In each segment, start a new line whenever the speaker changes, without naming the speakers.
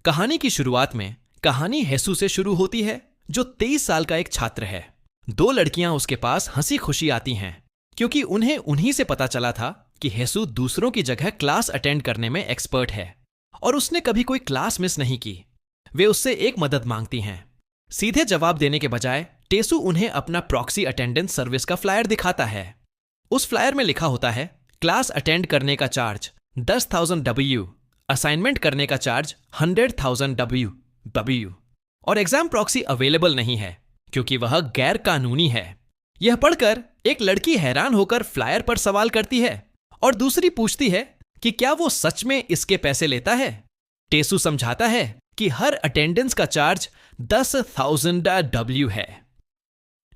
कहानी की शुरुआत में कहानी हेसू से शुरू होती है, जो 23 साल का एक छात्र है। दो लड़कियां उसके पास हंसी खुशी आती हैं, क्योंकि उन्हें उन्हीं से पता चला था कि हेसू दूसरों की जगह क्लास अटेंड करने में एक्सपर्ट है और उसने कभी कोई क्लास मिस नहीं की। वे उससे एक मदद मांगती हैं। सीधे जवाब देने के बजाय टेसू उन्हें अपना प्रॉक्सी अटेंडेंस सर्विस का फ्लायर दिखाता है। उस फ्लायर में लिखा होता है, क्लास अटेंड करने का चार्ज 10,000 W, असाइनमेंट करने का चार्ज 100,000 W और एग्जाम प्रॉक्सी अवेलेबल नहीं है क्योंकि वह गैर कानूनी है। यह पढ़कर एक लड़की हैरान होकर फ्लायर पर सवाल करती है और दूसरी पूछती है कि क्या वो सच में इसके पैसे लेता है। टेसू समझाता है कि हर अटेंडेंस का चार्ज 10,000 W है।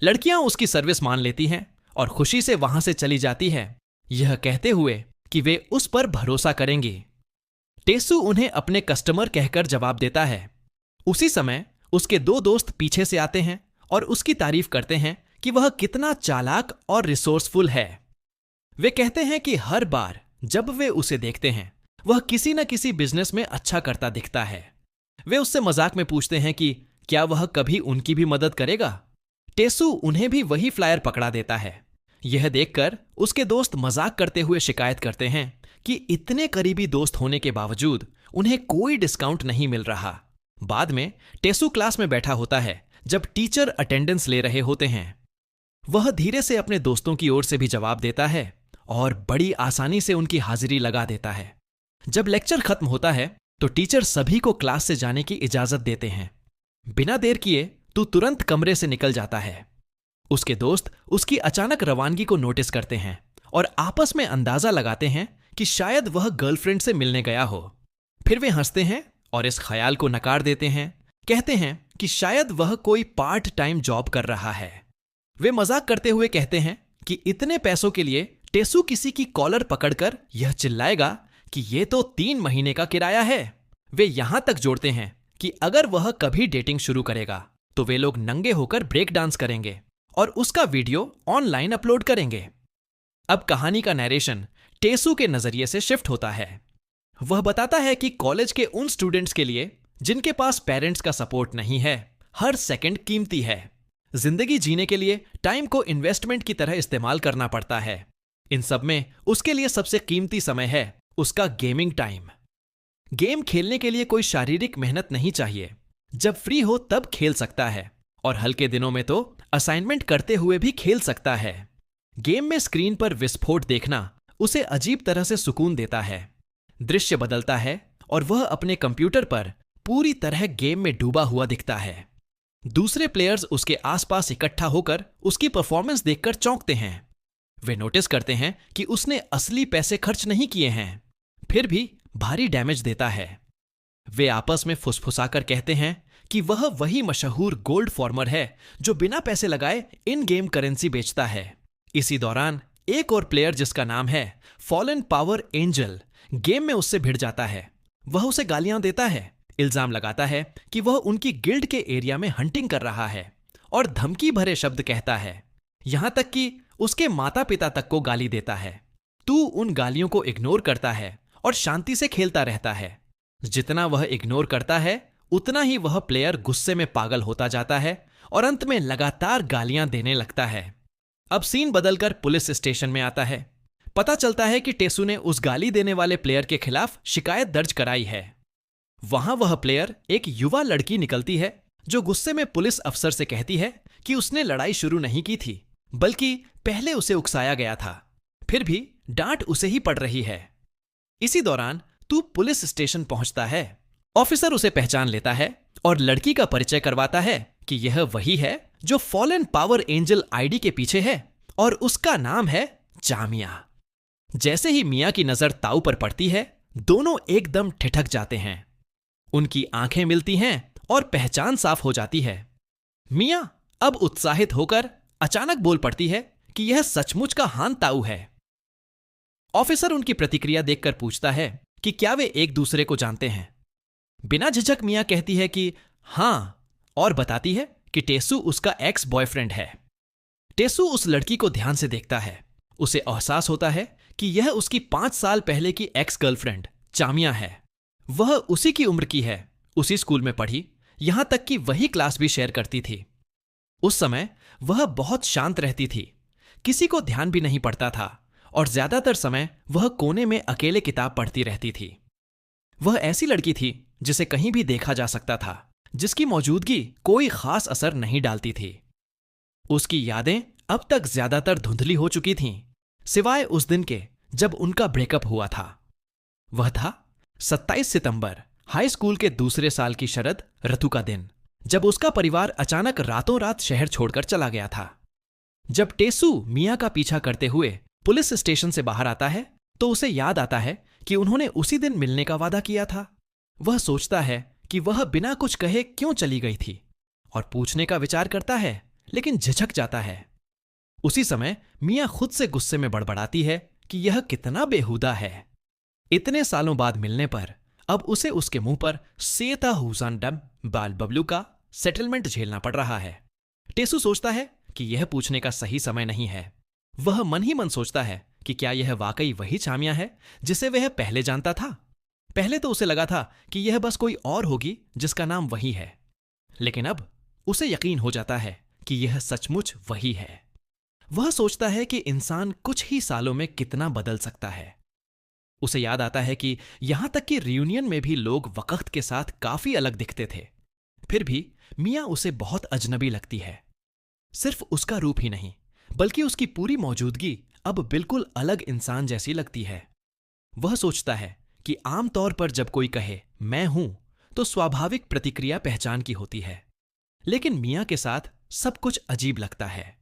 लड़कियां उसकी सर्विस मान लेती हैं और खुशी से वहां से चली जाती है, यह कहते हुए कि वे उस पर भरोसा करेंगी। टेसू उन्हें अपने कस्टमर कहकर जवाब देता है। उसी समय उसके दो दोस्त पीछे से आते हैं और उसकी तारीफ करते हैं कि वह कितना चालाक और रिसोर्सफुल है। वे कहते हैं कि हर बार जब वे उसे देखते हैं, वह किसी न किसी बिजनेस में अच्छा करता दिखता है। वे उससे मजाक में पूछते हैं कि क्या वह कभी उनकी भी मदद करेगा। टेसू उन्हें भी वही फ्लायर पकड़ा देता है। यह देखकर उसके दोस्त मजाक करते हुए शिकायत करते हैं कि इतने करीबी दोस्त होने के बावजूद उन्हें कोई डिस्काउंट नहीं मिल रहा। बाद में टेसू क्लास में बैठा होता है जब टीचर अटेंडेंस ले रहे होते हैं। वह धीरे से अपने दोस्तों की ओर से भी जवाब देता है और बड़ी आसानी से उनकी हाजिरी लगा देता है। जब लेक्चर खत्म होता है तो टीचर सभी को क्लास से जाने की इजाजत देते हैं। बिना देर किए तू तुरंत कमरे से निकल जाता है। उसके दोस्त उसकी अचानक रवानगी को नोटिस करते हैं और आपस में अंदाजा लगाते हैं कि शायद वह गर्लफ्रेंड से मिलने गया हो। फिर वे हंसते हैं और इस ख्याल को नकार देते हैं, कहते हैं कि शायद वह कोई पार्ट टाइम जॉब कर रहा है। वे मजाक करते हुए कहते हैं कि इतने पैसों के लिए टेसू किसी की कॉलर पकड़कर यह चिल्लाएगा कि यह तो 3 महीने का किराया है। वे यहां तक जोड़ते हैं कि अगर वह कभी डेटिंग शुरू करेगा तो वे लोग नंगे होकर ब्रेक डांस करेंगे और उसका वीडियो ऑनलाइन अपलोड करेंगे। अब कहानी का नरेशन टेसू के नजरिए से शिफ्ट होता है। वह बताता है कि कॉलेज के उन स्टूडेंट्स के लिए जिनके पास पेरेंट्स का सपोर्ट नहीं है, हर सेकंड कीमती है। जिंदगी जीने के लिए टाइम को इन्वेस्टमेंट की तरह इस्तेमाल करना पड़ता है। इन सब में उसके लिए सबसे कीमती समय है उसका गेमिंग टाइम। गेम खेलने के लिए कोई शारीरिक मेहनत नहीं चाहिए। जब फ्री हो तब खेल सकता है और हल्के दिनों में तो असाइनमेंट करते हुए भी खेल सकता है। गेम में स्क्रीन पर विस्फोट देखना उसे अजीब तरह से सुकून देता है। दृश्य बदलता है और वह अपने कंप्यूटर पर पूरी तरह गेम में डूबा हुआ दिखता है। दूसरे प्लेयर्स उसके आसपास इकट्ठा होकर उसकी परफॉर्मेंस देखकर चौंकते हैं। वे नोटिस करते हैं कि उसने असली पैसे खर्च नहीं किए हैं, फिर भी भारी डैमेज देता है। वे आपस में फुसफुसाकर कहते हैं कि वह वही मशहूर गोल्ड फार्मर है जो बिना पैसे लगाए इन गेम करेंसी बेचता है। इसी दौरान एक और प्लेयर जिसका नाम है फॉलन पावर एंजल गेम में उससे भिड़ जाता है। वह उसे गालियां देता है, इल्जाम लगाता है कि वह उनकी गिल्ड के एरिया में हंटिंग कर रहा है और धमकी भरे शब्द कहता है। यहां तक कि उसके माता पिता तक को गाली देता है। तू उन गालियों को इग्नोर करता है और शांति से खेलता रहता है। जितना वह इग्नोर करता है उतना ही वह प्लेयर गुस्से में पागल होता जाता है और अंत में लगातार गालियां देने लगता है। अब सीन बदलकर पुलिस स्टेशन में आता है। पता चलता है कि टेसू ने उस गाली देने वाले प्लेयर के खिलाफ शिकायत दर्ज कराई है। वहां वह प्लेयर एक युवा लड़की निकलती है जो गुस्से में पुलिस अफसर से कहती है कि उसने लड़ाई शुरू नहीं की थी, बल्कि पहले उसे उकसाया गया था। फिर भी डांट उसे ही पड़ रही है। इसी दौरान तू पुलिस स्टेशन पहुंचता है। ऑफिसर उसे पहचान लेता है और लड़की का परिचय करवाता है कि यह वही है जो फॉलन पावर एंजल आईडी के पीछे है और उसका नाम है जामिया। जैसे ही मिया की नजर ताऊ पर पड़ती है, दोनों एकदम ठिठक जाते हैं। उनकी आंखें मिलती हैं और पहचान साफ हो जाती है। मिया अब उत्साहित होकर अचानक बोल पड़ती है कि यह सचमुच का हान ताऊ है। ऑफिसर उनकी प्रतिक्रिया देखकर पूछता है कि क्या वे एक दूसरे को जानते हैं। बिना झिझक मिया कहती है कि हां, और बताती है कि टेसू उसका एक्स बॉयफ्रेंड है। टेसू उस लड़की को ध्यान से देखता है। उसे एहसास होता है कि यह उसकी 5 साल पहले की एक्स गर्लफ्रेंड जामिया है। वह उसी की उम्र की है, उसी स्कूल में पढ़ी, यहां तक कि वही क्लास भी शेयर करती थी। उस समय वह बहुत शांत रहती थी, किसी को ध्यान भी नहीं पड़ता था और ज्यादातर समय वह कोने में अकेले किताब पढ़ती रहती थी। वह ऐसी लड़की थी जिसे कहीं भी देखा जा सकता था, जिसकी मौजूदगी कोई खास असर नहीं डालती थी। उसकी यादें अब तक ज्यादातर धुंधली हो चुकी थीं, सिवाय उस दिन के जब उनका ब्रेकअप हुआ था। वह था 27 सितंबर, हाई स्कूल के दूसरे साल की शरद ऋतु का दिन, जब उसका परिवार अचानक रातों रात शहर छोड़कर चला गया था। जब टेसू मिया का पीछा करते हुए पुलिस स्टेशन से बाहर आता है तो उसे याद आता है कि उन्होंने उसी दिन मिलने का वादा किया था। वह सोचता है कि वह बिना कुछ कहे क्यों चली गई थी और पूछने का विचार करता है, लेकिन झिझक जाता है। उसी समय मिया खुद से गुस्से में बड़बड़ाती है कि यह कितना बेहुदा है। इतने सालों बाद मिलने पर अब उसे उसके मुंह पर सेता हुसैन बाल बबलू का सेटलमेंट झेलना पड़ रहा है। टेसू सोचता है कि यह पूछने का सही समय नहीं है। वह मन ही मन सोचता है कि क्या यह वाकई वही चामिया है जिसे वह पहले जानता था। पहले तो उसे लगा था कि यह बस कोई और होगी जिसका नाम वही है, लेकिन अब उसे यकीन हो जाता है कि यह सचमुच वही है। वह सोचता है कि इंसान कुछ ही सालों में कितना बदल सकता है। उसे याद आता है कि यहां तक कि रियूनियन में भी लोग वक्त के साथ काफी अलग दिखते थे, फिर भी मिया उसे बहुत अजनबी लगती है। सिर्फ उसका रूप ही नहीं, बल्कि उसकी पूरी मौजूदगी अब बिल्कुल अलग इंसान जैसी लगती है। वह सोचता है कि आमतौर पर जब कोई कहे मैं हूं तो स्वाभाविक प्रतिक्रिया पहचान की होती है, लेकिन मिया के साथ सब कुछ अजीब लगता है।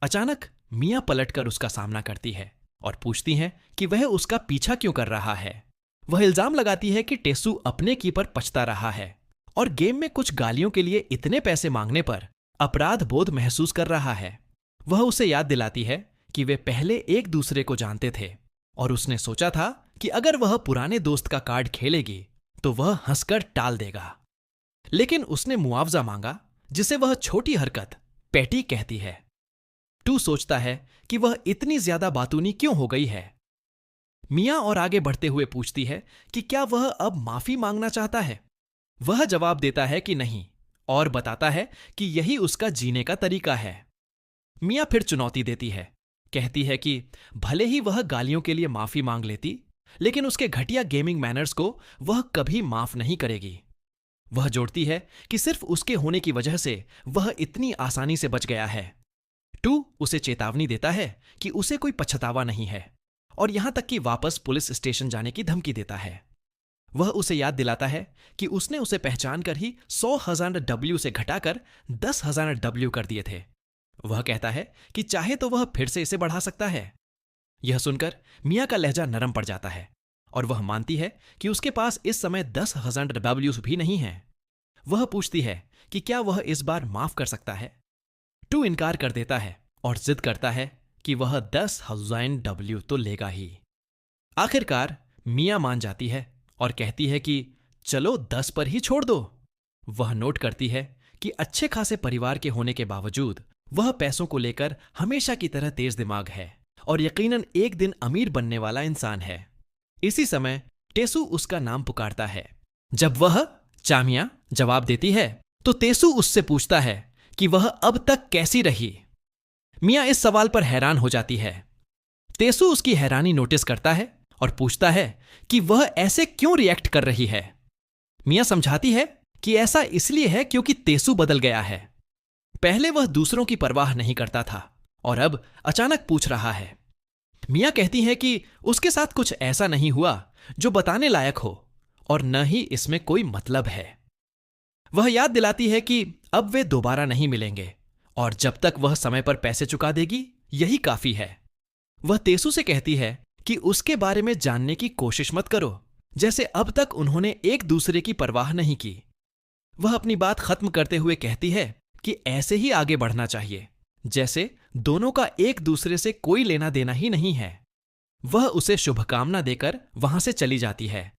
अचानक मिया पलटकर उसका सामना करती है और पूछती है कि वह उसका पीछा क्यों कर रहा है। वह इल्जाम लगाती है कि टेसू अपने की पर पछता रहा है और गेम में कुछ गालियों के लिए इतने पैसे मांगने पर अपराध बोध महसूस कर रहा है। वह उसे याद दिलाती है कि वे पहले एक दूसरे को जानते थे और उसने सोचा था कि अगर वह पुराने दोस्त का कार्ड खेलेगी तो वह हंसकर टाल देगा, लेकिन उसने मुआवजा मांगा, जिसे वह छोटी हरकत पैटी कहती है। टू सोचता है कि वह इतनी ज्यादा बातूनी क्यों हो गई है। मिया और आगे बढ़ते हुए पूछती है कि क्या वह अब माफी मांगना चाहता है। वह जवाब देता है कि नहीं और बताता है कि यही उसका जीने का तरीका है। मिया फिर चुनौती देती है, कहती है कि भले ही वह गालियों के लिए माफी मांग लेती, लेकिन उसके घटिया गेमिंग मैनर्स को वह कभी माफ नहीं करेगी। वह जोड़ती है कि सिर्फ उसके होने की वजह से वह इतनी आसानी से बच गया है। टू उसे चेतावनी देता है कि उसे कोई पछतावा नहीं है और यहां तक कि वापस पुलिस स्टेशन जाने की धमकी देता है। वह उसे याद दिलाता है कि उसने उसे पहचान कर ही 100,000 डब्ल्यू से घटाकर 10,000 डब्ल्यू कर दिए थे। वह कहता है कि चाहे तो वह फिर से इसे बढ़ा सकता है। यह सुनकर मिया का लहजा नरम पड़ जाता है और वह मानती है कि उसके पास इस समय 10,000 डब्ल्यू भी नहीं है। वह पूछती है कि क्या वह इस बार माफ कर सकता है। टू इनकार कर देता है और जिद करता है कि वह 10,000 डब्ल्यू तो लेगा ही। आखिरकार मिया मान जाती है और कहती है कि चलो 10 पर ही छोड़ दो। वह नोट करती है कि अच्छे खासे परिवार के होने के बावजूद वह पैसों को लेकर हमेशा की तरह तेज दिमाग है और यकीनन एक दिन अमीर बनने वाला इंसान है। इसी समय टेसू उसका नाम पुकारता है। जब वह चामिया जवाब देती है तो तेसू उससे पूछता है कि वह अब तक कैसी रही। मिया इस सवाल पर हैरान हो जाती है। तेसू उसकी हैरानी नोटिस करता है और पूछता है कि वह ऐसे क्यों रिएक्ट कर रही है। मिया समझाती है कि ऐसा इसलिए है क्योंकि तेसू बदल गया है। पहले वह दूसरों की परवाह नहीं करता था और अब अचानक पूछ रहा है। मिया कहती है कि उसके साथ कुछ ऐसा नहीं हुआ जो बताने लायक हो और न ही इसमें कोई मतलब है। वह याद दिलाती है कि अब वे दोबारा नहीं मिलेंगे और जब तक वह समय पर पैसे चुका देगी यही काफी है। वह तेसू से कहती है कि उसके बारे में जानने की कोशिश मत करो, जैसे अब तक उन्होंने एक दूसरे की परवाह नहीं की। वह अपनी बात खत्म करते हुए कहती है कि ऐसे ही आगे बढ़ना चाहिए, जैसे दोनों का एक दूसरे से कोई लेना देना ही नहीं है। वह उसे शुभकामना देकर वहां से चली जाती है।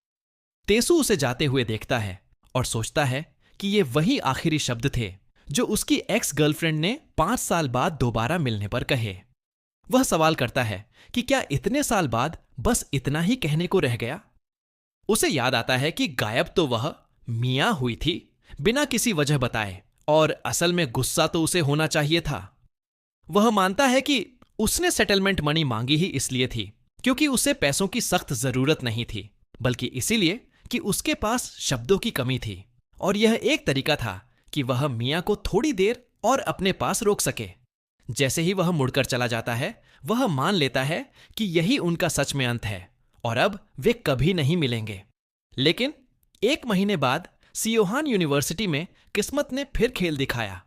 तेसू उसे जाते हुए देखता है और सोचता है कि ये वही आखिरी शब्द थे जो उसकी एक्स गर्लफ्रेंड ने 5 साल बाद दोबारा मिलने पर कहे। वह सवाल करता है कि क्या इतने साल बाद बस इतना ही कहने को रह गया। उसे याद आता है कि गायब तो वह मियां हुई थी बिना किसी वजह बताए, और असल में गुस्सा तो उसे होना चाहिए था। वह मानता है कि उसने सेटलमेंट मनी मांगी ही इसलिए थी क्योंकि उसे पैसों की सख्त जरूरत नहीं थी, बल्कि इसीलिए कि उसके पास शब्दों की कमी थी, और यह एक तरीका था कि वह मियां को थोड़ी देर और अपने पास रोक सके। जैसे ही वह मुड़कर चला जाता है, वह मान लेता है कि यही उनका सच में अंत है और अब वे कभी नहीं मिलेंगे। लेकिन 1 महीने बाद सियोहान यूनिवर्सिटी में किस्मत ने फिर खेल दिखाया।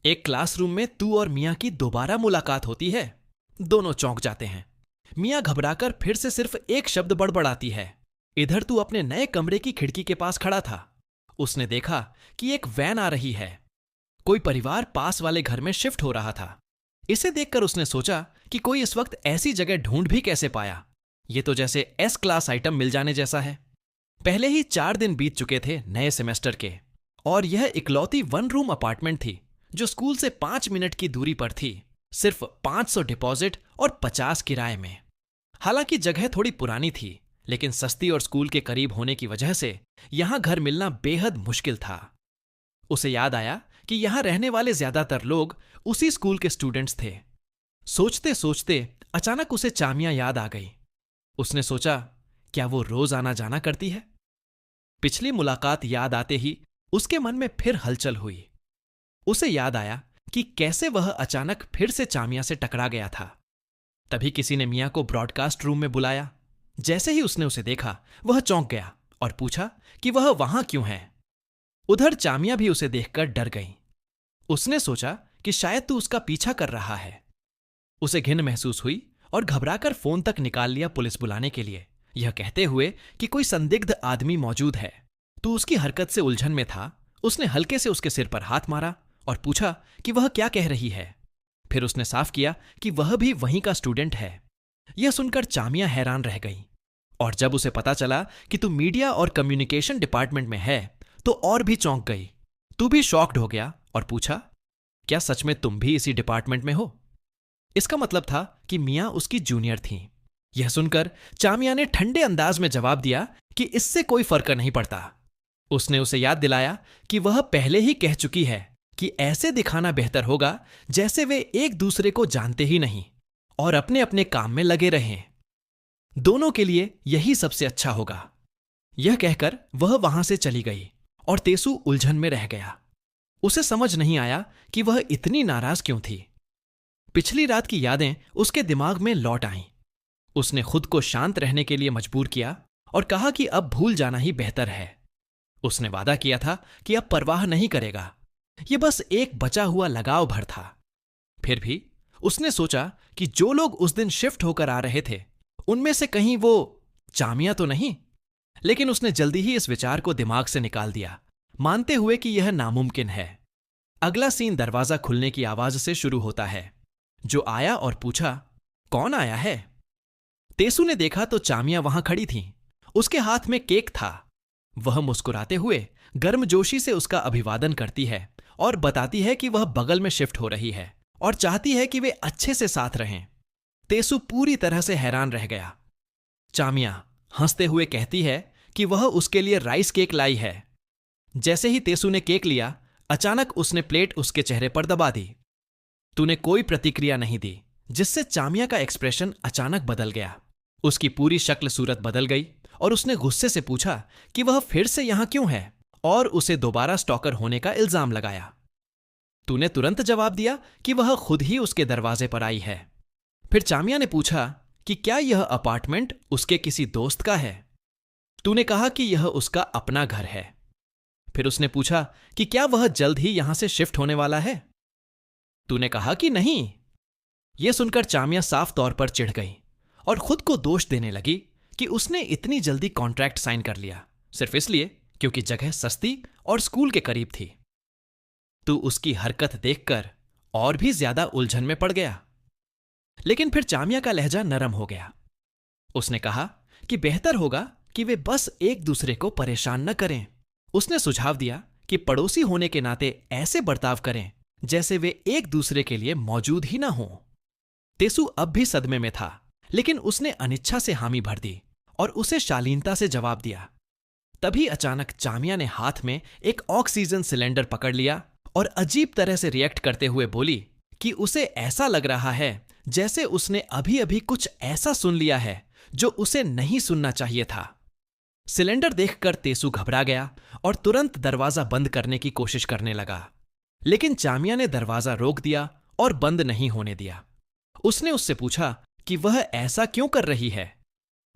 एक क्लासरूम में तू और मियां की दोबारा मुलाकात होती है। दोनों चौंक जाते हैं। मियां घबराकर फिर से सिर्फ एक शब्द बड़बड़ाती है। इधर तू अपने नए कमरे की खिड़की के पास खड़ा था। उसने देखा कि एक वैन आ रही है। कोई परिवार पास वाले घर में शिफ्ट हो रहा था। इसे देखकर उसने सोचा कि कोई इस वक्त ऐसी जगह ढूंढ भी कैसे पाया। ये तो जैसे एस क्लास आइटम मिल जाने जैसा है। पहले ही 4 दिन बीत चुके थे नए सेमेस्टर के, और यह इकलौती 1 रूम अपार्टमेंट थी जो स्कूल से 5 मिनट की दूरी पर थी, सिर्फ 500 डिपॉजिट और 50 किराए में। हालांकि जगह थोड़ी पुरानी थी, लेकिन सस्ती और स्कूल के करीब होने की वजह से यहां घर मिलना बेहद मुश्किल था। उसे याद आया कि यहां रहने वाले ज्यादातर लोग उसी स्कूल के स्टूडेंट्स थे। सोचते सोचते अचानक उसे चामियां याद आ गई। उसने सोचा, क्या वो रोज आना जाना करती है? पिछली मुलाकात याद आते ही उसके मन में फिर हलचल हुई। उसे याद आया कि कैसे वह अचानक फिर से चामियां से टकरा गया था। तभी किसी ने मियां को ब्रॉडकास्ट रूम में बुलाया। जैसे ही उसने उसे देखा, वह चौंक गया और पूछा कि वह वहां क्यों है। उधर चामियां भी उसे देखकर डर गई। उसने सोचा कि शायद तू उसका पीछा कर रहा है। उसे घिन महसूस हुई और घबराकर फोन तक निकाल लिया पुलिस बुलाने के लिए, यह कहते हुए कि कोई संदिग्ध आदमी मौजूद है। तू उसकी हरकत से उलझन में था। उसने हल्के से उसके सिर पर हाथ मारा और पूछा कि वह क्या कह रही है। फिर उसने साफ किया कि वह भी वहीं का स्टूडेंट है। यह सुनकर चामियां हैरान रह गई, और जब उसे पता चला कि तू मीडिया और कम्युनिकेशन डिपार्टमेंट में है, तो और भी चौंक गई। तू भी शॉक्ड हो गया और पूछा, क्या सच में तुम भी इसी डिपार्टमेंट में हो? इसका मतलब था कि मियां उसकी जूनियर थीं। यह सुनकर चामियां ने ठंडे अंदाज में जवाब दिया कि इससे कोई फर्क नहीं पड़ता। उसने उसे याद दिलाया कि वह पहले ही कह चुकी है कि ऐसे दिखाना बेहतर होगा जैसे वे एक दूसरे को जानते ही नहीं और अपने अपने काम में लगे रहें। दोनों के लिए यही सबसे अच्छा होगा। यह कहकर वह वहां से चली गई और तेसु उलझन में रह गया। उसे समझ नहीं आया कि वह इतनी नाराज क्यों थी। पिछली रात की यादें उसके दिमाग में लौट आईं। उसने खुद को शांत रहने के लिए मजबूर किया और कहा कि अब भूल जाना ही बेहतर है। उसने वादा किया था कि अब परवाह नहीं करेगा। यह बस एक बचा हुआ लगाव भर था। फिर भी उसने सोचा कि जो लोग उस दिन शिफ्ट होकर आ रहे थे, उनमें से कहीं वो चामियां तो नहीं। लेकिन उसने जल्दी ही इस विचार को दिमाग से निकाल दिया, मानते हुए कि यह नामुमकिन है। अगला सीन दरवाजा खुलने की आवाज से शुरू होता है। जो आया और पूछा, कौन आया है? तेसु ने देखा तो चामियां वहां खड़ी थीं। उसके हाथ में केक था। वह मुस्कुराते हुए गर्मजोशी से उसका अभिवादन करती है और बताती है कि वह बगल में शिफ्ट हो रही है और चाहती है कि वे अच्छे से साथ रहें। तेसु पूरी तरह से हैरान रह गया। चामियां हंसते हुए कहती है कि वह उसके लिए राइस केक लाई है। जैसे ही तेसु ने केक लिया, अचानक उसने प्लेट उसके चेहरे पर दबा दी। तूने कोई प्रतिक्रिया नहीं दी, जिससे चामिया का एक्सप्रेशन अचानक बदल गया। उसकी पूरी शक्ल सूरत बदल गई और उसने गुस्से से पूछा कि वह फिर से यहां क्यों है, और उसे दोबारा स्टॉकर होने का इल्जाम लगाया। तूने तुरंत जवाब दिया कि वह खुद ही उसके दरवाजे पर आई है। फिर चामिया ने पूछा कि क्या यह अपार्टमेंट उसके किसी दोस्त का है। तूने कहा कि यह उसका अपना घर है। फिर उसने पूछा कि क्या वह जल्द ही यहां से शिफ्ट होने वाला है। तूने कहा कि नहीं। यह सुनकर चामिया साफ तौर पर चिढ़ गई और खुद को दोष देने लगी कि उसने इतनी जल्दी कॉन्ट्रैक्ट साइन कर लिया, सिर्फ इसलिए क्योंकि जगह सस्ती और स्कूल के करीब थी। तू उसकी हरकत देखकर और भी ज्यादा उलझन में पड़ गया। लेकिन फिर चामिया का लहजा नरम हो गया। उसने कहा कि बेहतर होगा कि वे बस एक दूसरे को परेशान न करें। उसने सुझाव दिया कि पड़ोसी होने के नाते ऐसे बर्ताव करें जैसे वे एक दूसरे के लिए मौजूद ही ना हों। तेसु अब भी सदमे में था, लेकिन उसने अनिच्छा से हामी भर दी और उसे शालीनता से जवाब दिया। तभी अचानक चामिया ने हाथ में एक ऑक्सीजन सिलेंडर पकड़ लिया और अजीब तरह से रिएक्ट करते हुए बोली कि उसे ऐसा लग रहा है जैसे उसने अभी अभी कुछ ऐसा सुन लिया है जो उसे नहीं सुनना चाहिए था। सिलेंडर देखकर तेसु घबरा गया और तुरंत दरवाजा बंद करने की कोशिश करने लगा, लेकिन चामिया ने दरवाजा रोक दिया और बंद नहीं होने दिया। उसने उससे पूछा कि वह ऐसा क्यों कर रही है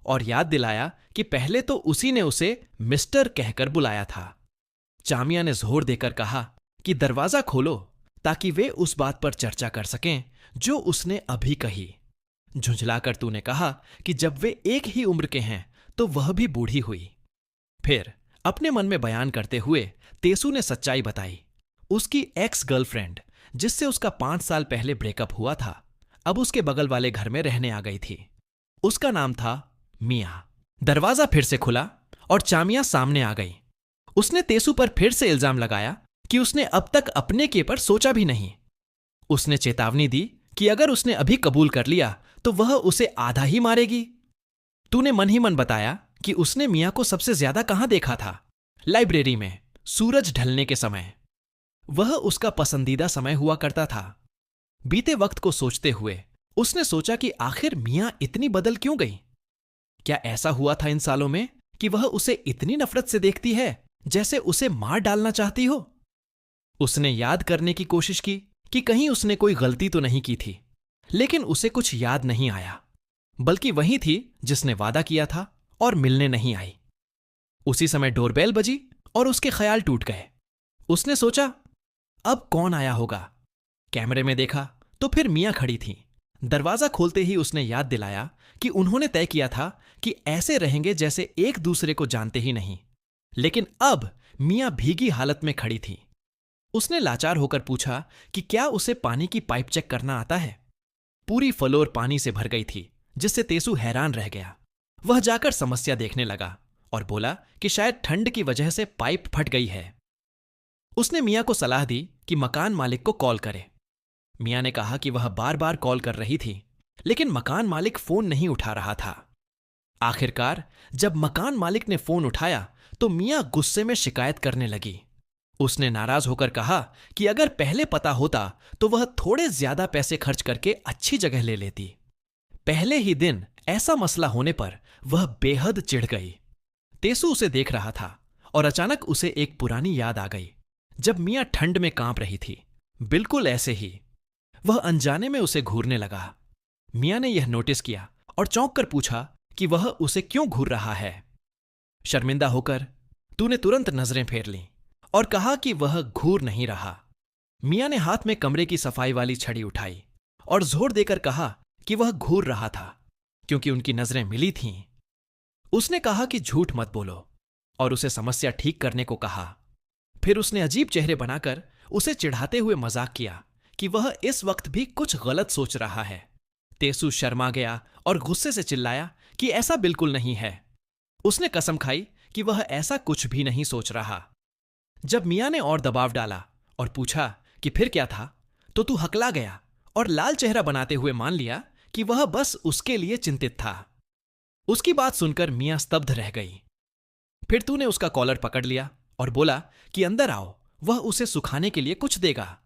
और याद दिलाया कि पहले तो उसी ने उसे मिस्टर कहकर बुलाया था। चामिया ने जोर देकर कहा कि दरवाजा खोलो ताकि वे उस बात पर चर्चा कर सकें जो उसने अभी कही। झुंझलाकर तूने कहा कि जब वे एक ही उम्र के हैं तो वह भी बूढ़ी हुई। फिर अपने मन में बयान करते हुए तेसु ने सच्चाई बताई। उसकी एक्स गर्लफ्रेंड, जिससे उसका 5 साल पहले ब्रेकअप हुआ था, अब उसके बगल वाले घर में रहने आ गई थी। उसका नाम था मिया। दरवाजा फिर से खुला और चामिया सामने आ गई। उसने तेसु पर फिर से इल्जाम लगाया कि उसने अब तक अपने के पर सोचा भी नहीं। उसने चेतावनी दी कि अगर उसने अभी कबूल कर लिया तो वह उसे आधा ही मारेगी। तूने मन ही मन बताया कि उसने मिया को सबसे ज्यादा कहां देखा था? लाइब्रेरी में, सूरज ढलने के समय। वह उसका पसंदीदा समय हुआ करता था। बीते वक्त को सोचते हुए उसने सोचा कि आखिर मिया इतनी बदल क्यों गई? क्या ऐसा हुआ था इन सालों में कि वह उसे इतनी नफरत से देखती है जैसे उसे मार डालना चाहती हो? उसने याद करने की कोशिश की कि कहीं उसने कोई गलती तो नहीं की थी, लेकिन उसे कुछ याद नहीं आया, बल्कि वही थी जिसने वादा किया था और मिलने नहीं आई। उसी समय डोरबेल बजी और उसके ख्याल टूट गए। उसने सोचा, अब कौन आया होगा? कैमरे में देखा तो फिर मिया खड़ी थी। दरवाजा खोलते ही उसने याद दिलाया कि उन्होंने तय किया था कि ऐसे रहेंगे जैसे एक दूसरे को जानते ही नहीं, लेकिन अब मिया भीगी हालत में खड़ी थी। उसने लाचार होकर पूछा कि क्या उसे पानी की पाइप चेक करना आता है? पूरी फ्लोर पानी से भर गई थी, जिससे तेसु हैरान रह गया। वह जाकर समस्या देखने लगा और बोला कि शायद ठंड की वजह से पाइप फट गई है। उसने मिया को सलाह दी कि मकान मालिक को कॉल करे। मिया ने कहा कि वह बार बार कॉल कर रही थी, लेकिन मकान मालिक फोन नहीं उठा रहा था। आखिरकार जब मकान मालिक ने फोन उठाया तो मिया गुस्से में शिकायत करने लगी। उसने नाराज होकर कहा कि अगर पहले पता होता तो वह थोड़े ज्यादा पैसे खर्च करके अच्छी जगह ले लेती। पहले ही दिन ऐसा मसला होने पर वह बेहद चिढ़ गई। तेसु उसे देख रहा था और अचानक उसे एक पुरानी याद आ गई, जब मिया ठंड में कांप रही थी। बिल्कुल ऐसे ही वह अनजाने में उसे घूरने लगा। मिया ने यह नोटिस किया और चौंक कर पूछा कि वह उसे क्यों घूर रहा है। शर्मिंदा होकर तूने तुरंत नजरें फेर लीं और कहा कि वह घूर नहीं रहा। मिया ने हाथ में कमरे की सफाई वाली छड़ी उठाई और जोर देकर कहा कि वह घूर रहा था, क्योंकि उनकी नजरें मिली थीं। उसने कहा कि झूठ मत बोलो और उसे समस्या ठीक करने को कहा। फिर उसने अजीब चेहरे बनाकर उसे चिढ़ाते हुए मजाक किया कि वह इस वक्त भी कुछ गलत सोच रहा है। तेसु शर्मा गया और गुस्से से चिल्लाया कि ऐसा बिल्कुल नहीं है। उसने कसम खाई कि वह ऐसा कुछ भी नहीं सोच रहा। जब मिया ने और दबाव डाला और पूछा कि फिर क्या था, तो तू हकला गया और लाल चेहरा बनाते हुए मान लिया कि वह बस उसके लिए चिंतित था। उसकी बात सुनकर मिया स्तब्ध रह गई। फिर तूने उसका कॉलर पकड़ लिया और बोला कि अंदर आओ, वह उसे सुखाने के लिए कुछ देगा।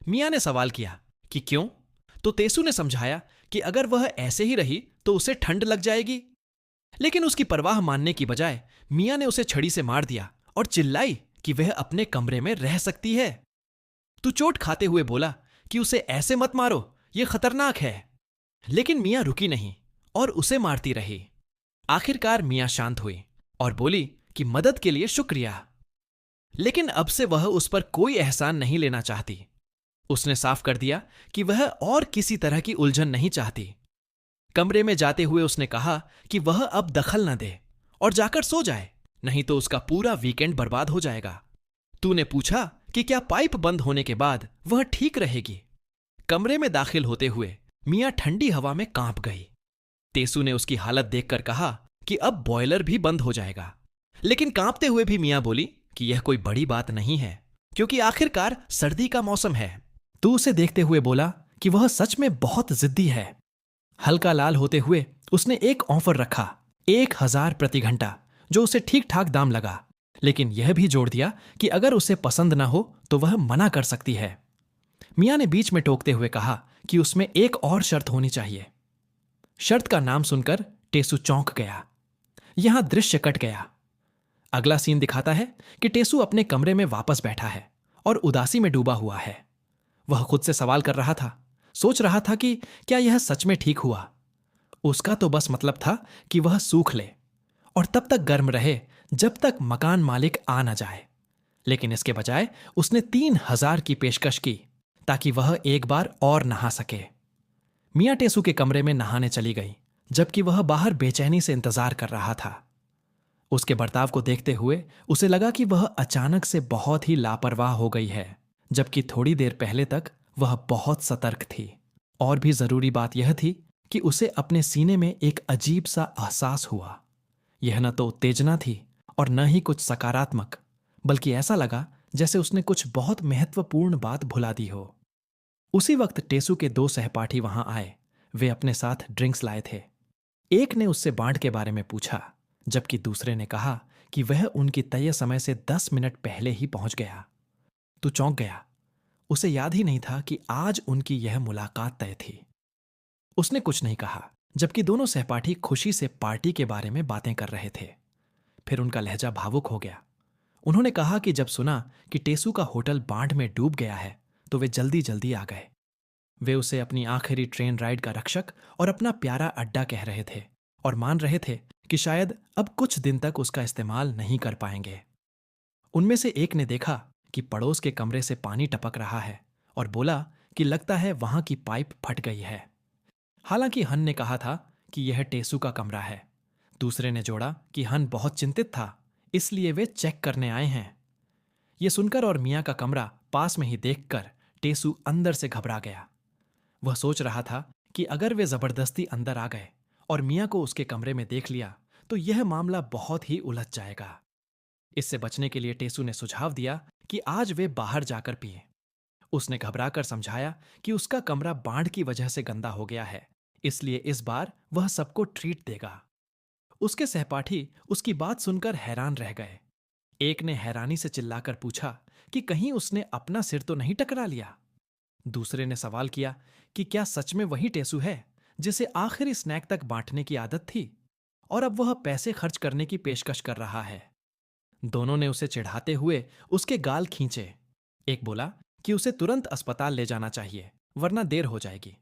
मिया ने सवाल किया कि क्यों? तो तेसु ने समझाया कि अगर वह ऐसे ही रही तो उसे ठंड लग जाएगी। लेकिन उसकी परवाह मानने की बजाय मिया ने उसे छड़ी से मार दिया और चिल्लाई कि वह अपने कमरे में रह सकती है। तू चोट खाते हुए बोला कि उसे ऐसे मत मारो, यह खतरनाक है। लेकिन मिया रुकी नहीं और उसे मारती रही। आखिरकार मिया शांत हुई और बोली कि मदद के लिए शुक्रिया, लेकिन अब से वह उस पर कोई एहसान नहीं लेना चाहती। उसने साफ कर दिया कि वह और किसी तरह की उलझन नहीं चाहती। कमरे में जाते हुए उसने कहा कि वह अब दखल न दे और जाकर सो जाए, नहीं तो उसका पूरा वीकेंड बर्बाद हो जाएगा। तूने पूछा कि क्या पाइप बंद होने के बाद वह ठीक रहेगी। कमरे में दाखिल होते हुए मिया ठंडी हवा में कांप गई। तेसु ने उसकी हालत देखकर कहा कि अब बॉयलर भी बंद हो जाएगा, लेकिन कांपते हुए भी मिया बोली कि यह कोई बड़ी बात नहीं है, क्योंकि आखिरकार सर्दी का मौसम है। तू उसे देखते हुए बोला कि वह सच में बहुत जिद्दी है। हल्का लाल होते हुए उसने एक ऑफर रखा, 1000 प्रति घंटा, जो उसे ठीक ठाक दाम लगा, लेकिन यह भी जोड़ दिया कि अगर उसे पसंद ना हो तो वह मना कर सकती है। मियाँ ने बीच में टोकते हुए कहा कि उसमें एक और शर्त होनी चाहिए। शर्त का नाम सुनकर टेसू चौंक गया। यहां दृश्य कट गया। अगला सीन दिखाता है कि टेसू अपने कमरे में वापस बैठा है और उदासी में डूबा हुआ है। वह खुद से सवाल कर रहा था, सोच रहा था कि क्या यह सच में ठीक हुआ। उसका तो बस मतलब था कि वह सूख ले और तब तक गर्म रहे जब तक मकान मालिक आ न जाए, लेकिन इसके बजाय उसने 3,000 की पेशकश की ताकि वह एक बार और नहा सके। मियाँ टेसू के कमरे में नहाने चली गई, जबकि वह बाहर बेचैनी से इंतजार कर रहा था। उसके बर्ताव को देखते हुए उसे लगा कि वह अचानक से बहुत ही लापरवाह हो गई है, जबकि थोड़ी देर पहले तक वह बहुत सतर्क थी। और भी जरूरी बात यह थी कि उसे अपने सीने में एक अजीब सा एहसास हुआ। यह न तो उत्तेजना थी और न ही कुछ सकारात्मक, बल्कि ऐसा लगा जैसे उसने कुछ बहुत महत्वपूर्ण बात भुला दी हो। उसी वक्त टेसू के 2 सहपाठी वहां आए। वे अपने साथ ड्रिंक्स लाए थे। एक ने उससे बांड के बारे में पूछा, जबकि दूसरे ने कहा कि वह उनकी तय समय से 10 मिनट पहले ही पहुंच गया। तू चौंक गया। उसे याद ही नहीं था कि आज उनकी यह मुलाकात तय थी। उसने कुछ नहीं कहा, जबकि दोनों सहपाठी खुशी से पार्टी के बारे में बातें कर रहे थे। फिर उनका लहजा भावुक हो गया। उन्होंने कहा कि जब सुना कि टेसू का होटल बाढ़ में डूब गया है तो वे जल्दी जल्दी आ गए। वे उसे अपनी आखिरी ट्रेन राइड का रक्षक और अपना प्यारा अड्डा कह रहे थे और मान रहे थे कि शायद अब कुछ दिन तक उसका इस्तेमाल नहीं कर पाएंगे। उनमें से एक ने देखा कि पड़ोस के कमरे से पानी टपक रहा है और बोला कि लगता है वहां की पाइप फट गई है। हालांकि हन ने कहा था कि यह टेसू का कमरा है। दूसरे ने जोड़ा कि हन बहुत चिंतित था, इसलिए वे चेक करने आए हैं। यह सुनकर और मियाँ का कमरा पास में ही देखकर टेसू अंदर से घबरा गया। वह सोच रहा था कि अगर वे जबरदस्ती अंदर आ गए और मियाँ को उसके कमरे में देख लिया तो यह मामला बहुत ही उलझ जाएगा। इससे बचने के लिए टेसू ने सुझाव दिया कि आज वे बाहर जाकर पिए। उसने घबराकर समझाया कि उसका कमरा बाढ़ की वजह से गंदा हो गया है, इसलिए इस बार वह सबको ट्रीट देगा। उसके सहपाठी उसकी बात सुनकर हैरान रह गए। एक ने हैरानी से चिल्लाकर पूछा कि कहीं उसने अपना सिर तो नहीं टकरा लिया। दूसरे ने सवाल किया कि क्या सच में वही टेसू है जिसे आखिरी स्नैक तक बांटने की आदत थी और अब वह पैसे खर्च करने की पेशकश कर रहा है। दोनों ने उसे चिढ़ाते हुए उसके गाल खींचे। एक बोला कि उसे तुरंत अस्पताल ले जाना चाहिए वरना देर हो जाएगी,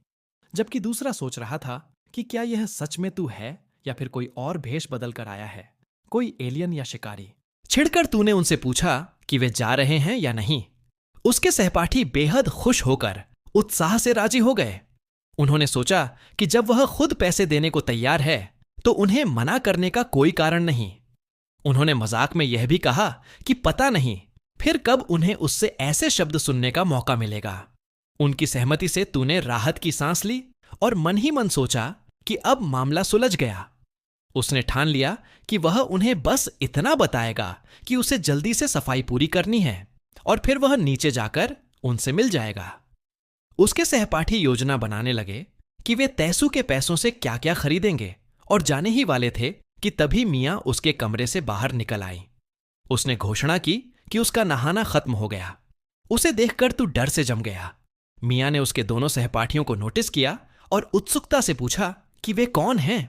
जबकि दूसरा सोच रहा था कि क्या यह सच में तू है या फिर कोई और भेष बदल कर आया है, कोई एलियन या शिकारी। छिड़कर तूने उनसे पूछा कि वे जा रहे हैं या नहीं। उसके सहपाठी बेहद खुश होकर उत्साह से राजी हो गए। उन्होंने सोचा कि जब वह खुद पैसे देने को तैयार है तो उन्हें मना करने का कोई कारण नहीं। उन्होंने मजाक में यह भी कहा कि पता नहीं फिर कब उन्हें उससे ऐसे शब्द सुनने का मौका मिलेगा। उनकी सहमति से तूने राहत की सांस ली और मन ही मन सोचा कि अब मामला सुलझ गया। उसने ठान लिया कि वह उन्हें बस इतना बताएगा कि उसे जल्दी से सफाई पूरी करनी है और फिर वह नीचे जाकर उनसे मिल जाएगा। उसके सहपाठी योजना बनाने लगे कि वे तैसू के पैसों से क्या क्या खरीदेंगे और जाने ही वाले थे कि तभी मियाँ उसके कमरे से बाहर निकल आई। उसने घोषणा की कि उसका नहाना खत्म हो गया। उसे देखकर तू डर से जम गया। मियाँ ने उसके दोनों सहपाठियों को नोटिस किया और उत्सुकता से पूछा कि वे कौन हैं।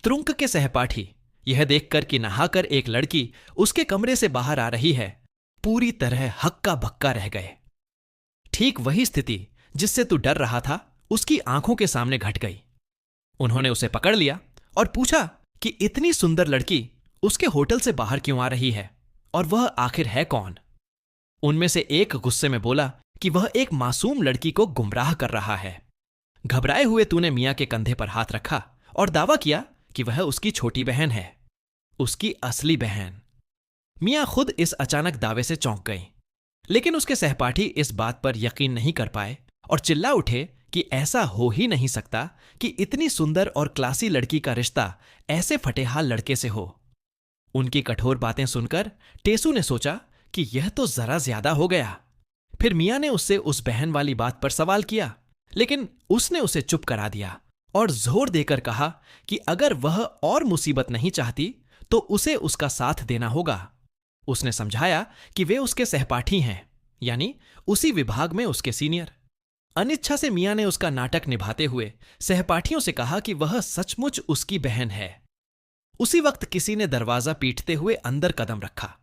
त्रुंक के सहपाठी यह देखकर कि नहाकर एक लड़की उसके कमरे से बाहर आ रही है, पूरी तरह हक्का बक्का रह गए। ठीक वही स्थिति जिससे तू डर रहा था उसकी आंखों के सामने घट गई। उन्होंने उसे पकड़ लिया और पूछा कि इतनी सुंदर लड़की उसके होटल से बाहर क्यों आ रही है और वह आखिर है कौन। उनमें से एक गुस्से में बोला कि वह एक मासूम लड़की को गुमराह कर रहा है। घबराए हुए तूने मियाँ के कंधे पर हाथ रखा और दावा किया कि वह उसकी छोटी बहन है, उसकी असली बहन। मियाँ खुद इस अचानक दावे से चौंक गई, लेकिन उसके सहपाठी इस बात पर यकीन नहीं कर पाए और चिल्ला उठे कि ऐसा हो ही नहीं सकता कि इतनी सुंदर और क्लासी लड़की का रिश्ता ऐसे फटेहाल लड़के से हो। उनकी कठोर बातें सुनकर टेसू ने सोचा कि यह तो जरा ज्यादा हो गया। फिर मियाँ ने उससे उस बहन वाली बात पर सवाल किया, लेकिन उसने उसे चुप करा दिया और जोर देकर कहा कि अगर वह और मुसीबत नहीं चाहती तो उसे उसका साथ देना होगा। उसने समझाया कि वे उसके सहपाठी हैं, यानी उसी विभाग में उसके सीनियर। अनिच्छा से मियां ने उसका नाटक निभाते हुए सहपाठियों से कहा कि वह सचमुच उसकी बहन है। उसी वक्त किसी ने दरवाजा पीटते हुए अंदर कदम रखा।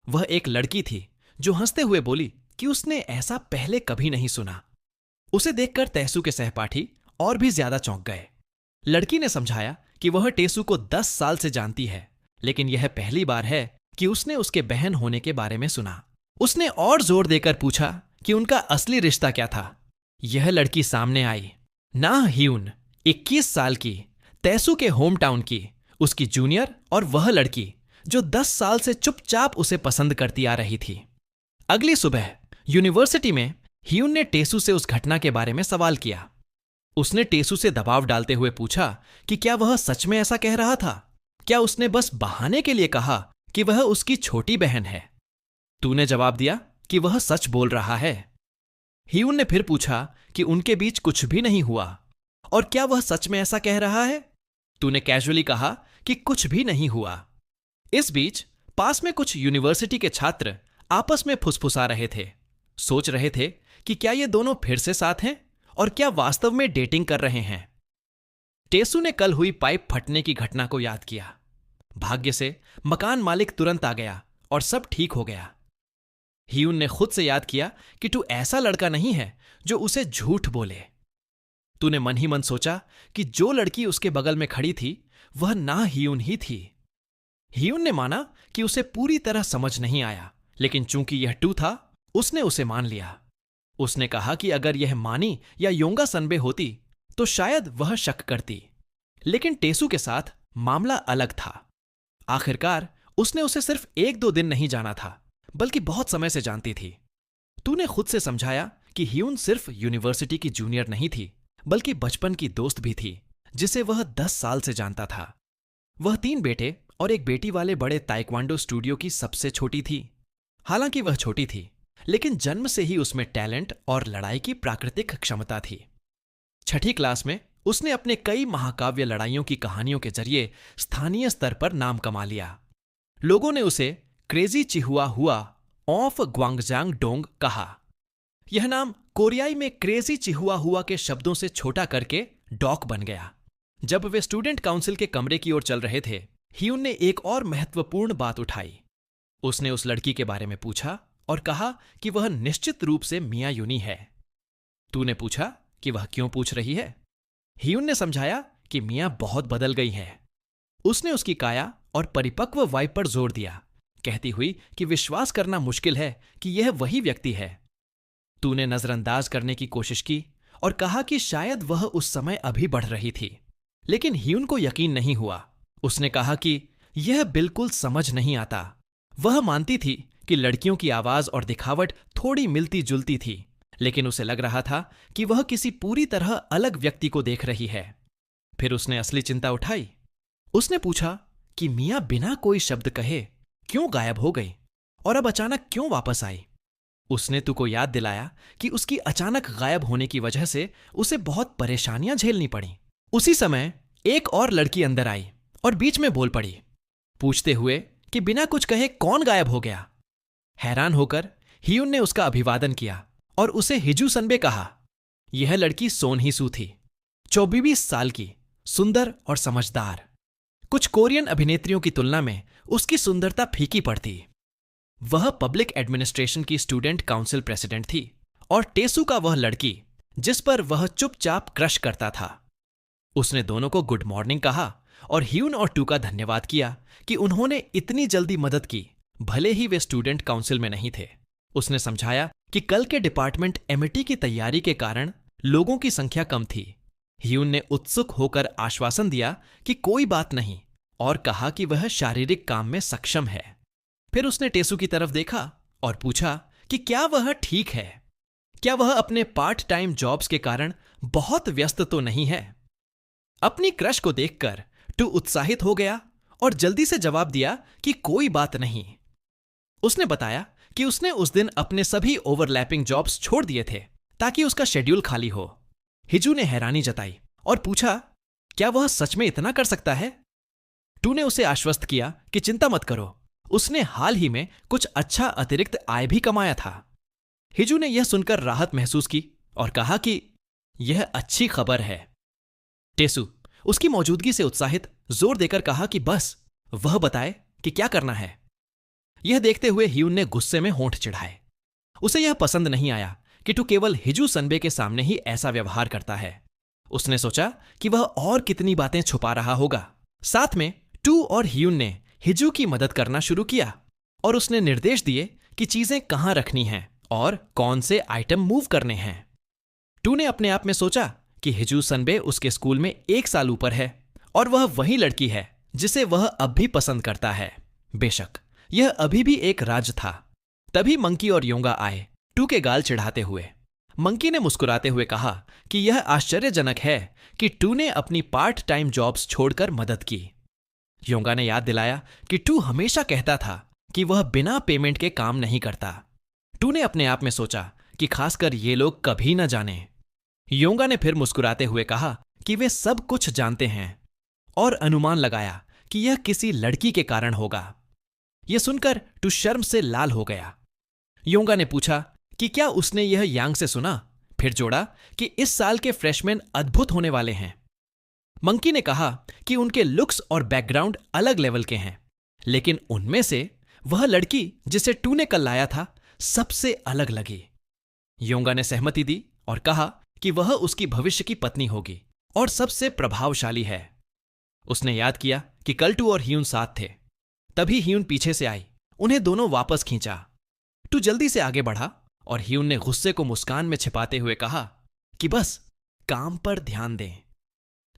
वह एक लड़की थी जो हंसते हुए बोली कि उसने ऐसा पहले कभी नहीं सुना। उसे देखकर तेसू के सहपाठी और भी ज्यादा चौंक गए। लड़की ने समझाया कि वह टेसू को 10 साल से जानती है, लेकिन यह पहली बार है कि उसने उसके बहन होने के बारे में सुना। उसने और जोर देकर पूछा कि उनका असली रिश्ता क्या था। यह लड़की सामने आई। ना ह्यून, 21 साल की, तेसू के होम टाउन की, उसकी जूनियर, और वह लड़की जो 10 साल से चुपचाप उसे पसंद करती आ रही थी। अगली सुबह यूनिवर्सिटी में ह्यून ने टेसू से उस घटना के बारे में सवाल किया। उसने टेसू से दबाव डालते हुए पूछा कि क्या वह सच में ऐसा कह रहा था, क्या उसने बस बहाने के लिए कहा कि वह उसकी छोटी बहन है। तूने जवाब दिया कि वह सच बोल रहा है। ह्यून ने फिर पूछा कि उनके बीच कुछ भी नहीं हुआ और क्या वह सच में ऐसा कह रहा है। तूने कैजुअली कहा कि कुछ भी नहीं हुआ। इस बीच पास में कुछ यूनिवर्सिटी के छात्र आपस में फुसफुसा रहे थे, सोच रहे थे कि क्या ये दोनों फिर से साथ हैं और क्या वास्तव में डेटिंग कर रहे हैं। टेसू ने कल हुई पाइप फटने की घटना को याद किया। भाग्य से मकान मालिक तुरंत आ गया और सब ठीक हो गया। ह्यून ने खुद से याद किया कि तू ऐसा लड़का नहीं है जो उसे झूठ बोले। तूने मन ही मन सोचा कि जो लड़की उसके बगल में खड़ी थी वह ना ह्यून ही थी। ह्यून ने माना कि उसे पूरी तरह समझ नहीं आया, लेकिन चूंकि यह टू था, उसने उसे मान लिया। उसने कहा कि अगर यह मानी या योंगा सनबे होती तो शायद वह शक करती, लेकिन टेसू के साथ मामला अलग था। आखिरकार उसने उसे सिर्फ 1-2 दिन नहीं जाना था, बल्कि बहुत समय से जानती थी। तूने खुद से समझाया कि ह्यून सिर्फ यूनिवर्सिटी की जूनियर नहीं थी, बल्कि बचपन की दोस्त भी थी जिसे वह 10 साल से जानता था। वह 3 बेटे और एक बेटी वाले बड़े ताइक्वांडो स्टूडियो की सबसे छोटी थी। हालांकि वह छोटी थी, लेकिन जन्म से ही उसमें टैलेंट और लड़ाई की प्राकृतिक क्षमता थी। 6ठी क्लास में उसने अपने कई महाकाव्य लड़ाइयों की कहानियों के जरिए स्थानीय स्तर पर नाम कमा लिया। लोगों ने उसे क्रेजी चिहुआ हुआ ऑफ ग्वांगजांग डोंग कहा। यह नाम कोरियाई में क्रेजी चिहुआ हुआ के शब्दों से छोटा करके डॉक बन गया। जब वे स्टूडेंट काउंसिल के कमरे की ओर चल रहे थे, ह्यून ने एक और महत्वपूर्ण बात उठाई। उसने उस लड़की के बारे में पूछा और कहा कि वह निश्चित रूप से मिया यूनी है। तूने पूछा कि वह क्यों पूछ रही है। ह्यून ने समझाया कि मिया बहुत बदल गई है। उसने उसकी काया और परिपक्व वाइब पर जोर दिया, कहती हुई कि विश्वास करना मुश्किल है कि यह वही व्यक्ति है। तूने नजरअंदाज करने की कोशिश की और कहा कि शायद वह उस समय अभी बढ़ रही थी, लेकिन ह्यून को यकीन नहीं हुआ। उसने कहा कि यह बिल्कुल समझ नहीं आता। वह मानती थी कि लड़कियों की आवाज और दिखावट थोड़ी मिलती जुलती थी, लेकिन उसे लग रहा था कि वह किसी पूरी तरह अलग व्यक्ति को देख रही है। फिर उसने असली चिंता उठाई। उसने पूछा कि मिया बिना कोई शब्द कहे क्यों गायब हो गई और अब अचानक क्यों वापस आई। उसने तू को याद दिलाया कि उसकी अचानक गायब होने की वजह से उसे बहुत परेशानियां झेलनी पड़ी। उसी समय एक और लड़की अंदर आई और बीच में बोल पड़ी, पूछते हुए कि बिना कुछ कहे कौन गायब हो गया। हैरान होकर ह्यून ने उसका अभिवादन किया और उसे हिजू सनबे कहा। यह लड़की सोन ही सू थी, 24 साल की, सुंदर और समझदार। कुछ कोरियन अभिनेत्रियों की तुलना में उसकी सुंदरता फीकी पड़ती। वह पब्लिक एडमिनिस्ट्रेशन की स्टूडेंट काउंसिल प्रेसिडेंट थी और टेसू का वह लड़की जिस पर वह चुपचाप क्रश करता था। उसने दोनों को गुड मॉर्निंग कहा और ह्यून और टू का धन्यवाद किया कि उन्होंने इतनी जल्दी मदद की, भले ही वे स्टूडेंट काउंसिल में नहीं थे। उसने समझाया कि कल के डिपार्टमेंट एमिटी की तैयारी के कारण लोगों की संख्या कम थी। ह्यून ने उत्सुक होकर आश्वासन दिया कि कोई बात नहीं और कहा कि वह शारीरिक काम में सक्षम है। फिर उसने टेसू की तरफ देखा और पूछा कि क्या वह ठीक है, क्या वह अपने पार्ट टाइम जॉब्स के कारण बहुत व्यस्त तो नहीं है। अपनी क्रश को देखकर टू उत्साहित हो गया और जल्दी से जवाब दिया कि कोई बात नहीं। उसने बताया कि उसने उस दिन अपने सभी ओवरलैपिंग जॉब्स छोड़ दिए थे ताकि उसका शेड्यूल खाली हो। हिजू ने हैरानी जताई और पूछा, क्या वह सच में इतना कर सकता है। टू ने उसे आश्वस्त किया कि चिंता मत करो, उसने हाल ही में कुछ अच्छा अतिरिक्त आय भी कमाया था। हिजू ने यह सुनकर राहत महसूस की और कहा कि यह अच्छी खबर है। टेसु उसकी मौजूदगी से उत्साहित जोर देकर कहा कि बस वह बताए कि क्या करना है। यह देखते हुए ह्यून ने गुस्से में होंठ चिढ़ाए। उसे यह पसंद नहीं आया कि टू केवल हिजू सनबे के सामने ही ऐसा व्यवहार करता है। उसने सोचा कि वह और कितनी बातें छुपा रहा होगा। साथ में टू और ह्यून ने हिजू की मदद करना शुरू किया और उसने निर्देश दिए कि चीजें कहां रखनी हैं और कौन से आइटम मूव करने हैं। टू ने अपने आप में सोचा कि हिजू सनबे उसके स्कूल में 1 साल ऊपर है और वह वही लड़की है जिसे वह अब भी पसंद करता है। बेशक यह अभी भी एक राज था। तभी मंकी और योंगा आए, टू के गाल चिढ़ाते हुए। मंकी ने मुस्कुराते हुए कहा कि यह आश्चर्यजनक है कि टू ने अपनी पार्ट टाइम जॉब्स छोड़कर मदद की। योंगा ने याद दिलाया कि टू हमेशा कहता था कि वह बिना पेमेंट के काम नहीं करता। टू ने अपने आप में सोचा कि खासकर ये लोग कभी न जाने। योंगा ने फिर मुस्कुराते हुए कहा कि वे सब कुछ जानते हैं और अनुमान लगाया कि यह किसी लड़की के कारण होगा। यह सुनकर टू शर्म से लाल हो गया। योंगा ने पूछा कि क्या उसने यह यांग से सुना, फिर जोड़ा कि इस साल के फ्रेशमैन अद्भुत होने वाले हैं। मंकी ने कहा कि उनके लुक्स और बैकग्राउंड अलग लेवल के हैं, लेकिन उनमें से वह लड़की जिसे टू ने कल लाया था सबसे अलग लगी। योंगा ने सहमति दी और कहा कि वह उसकी भविष्य की पत्नी होगी और सबसे प्रभावशाली है। उसने याद किया कि कल टू और ह्यून साथ थे। तभी ह्यून पीछे से आई, उन्हें दोनों वापस खींचा। टू जल्दी से आगे बढ़ा और ह्यून ने गुस्से को मुस्कान में छिपाते हुए कहा कि बस काम पर ध्यान दें।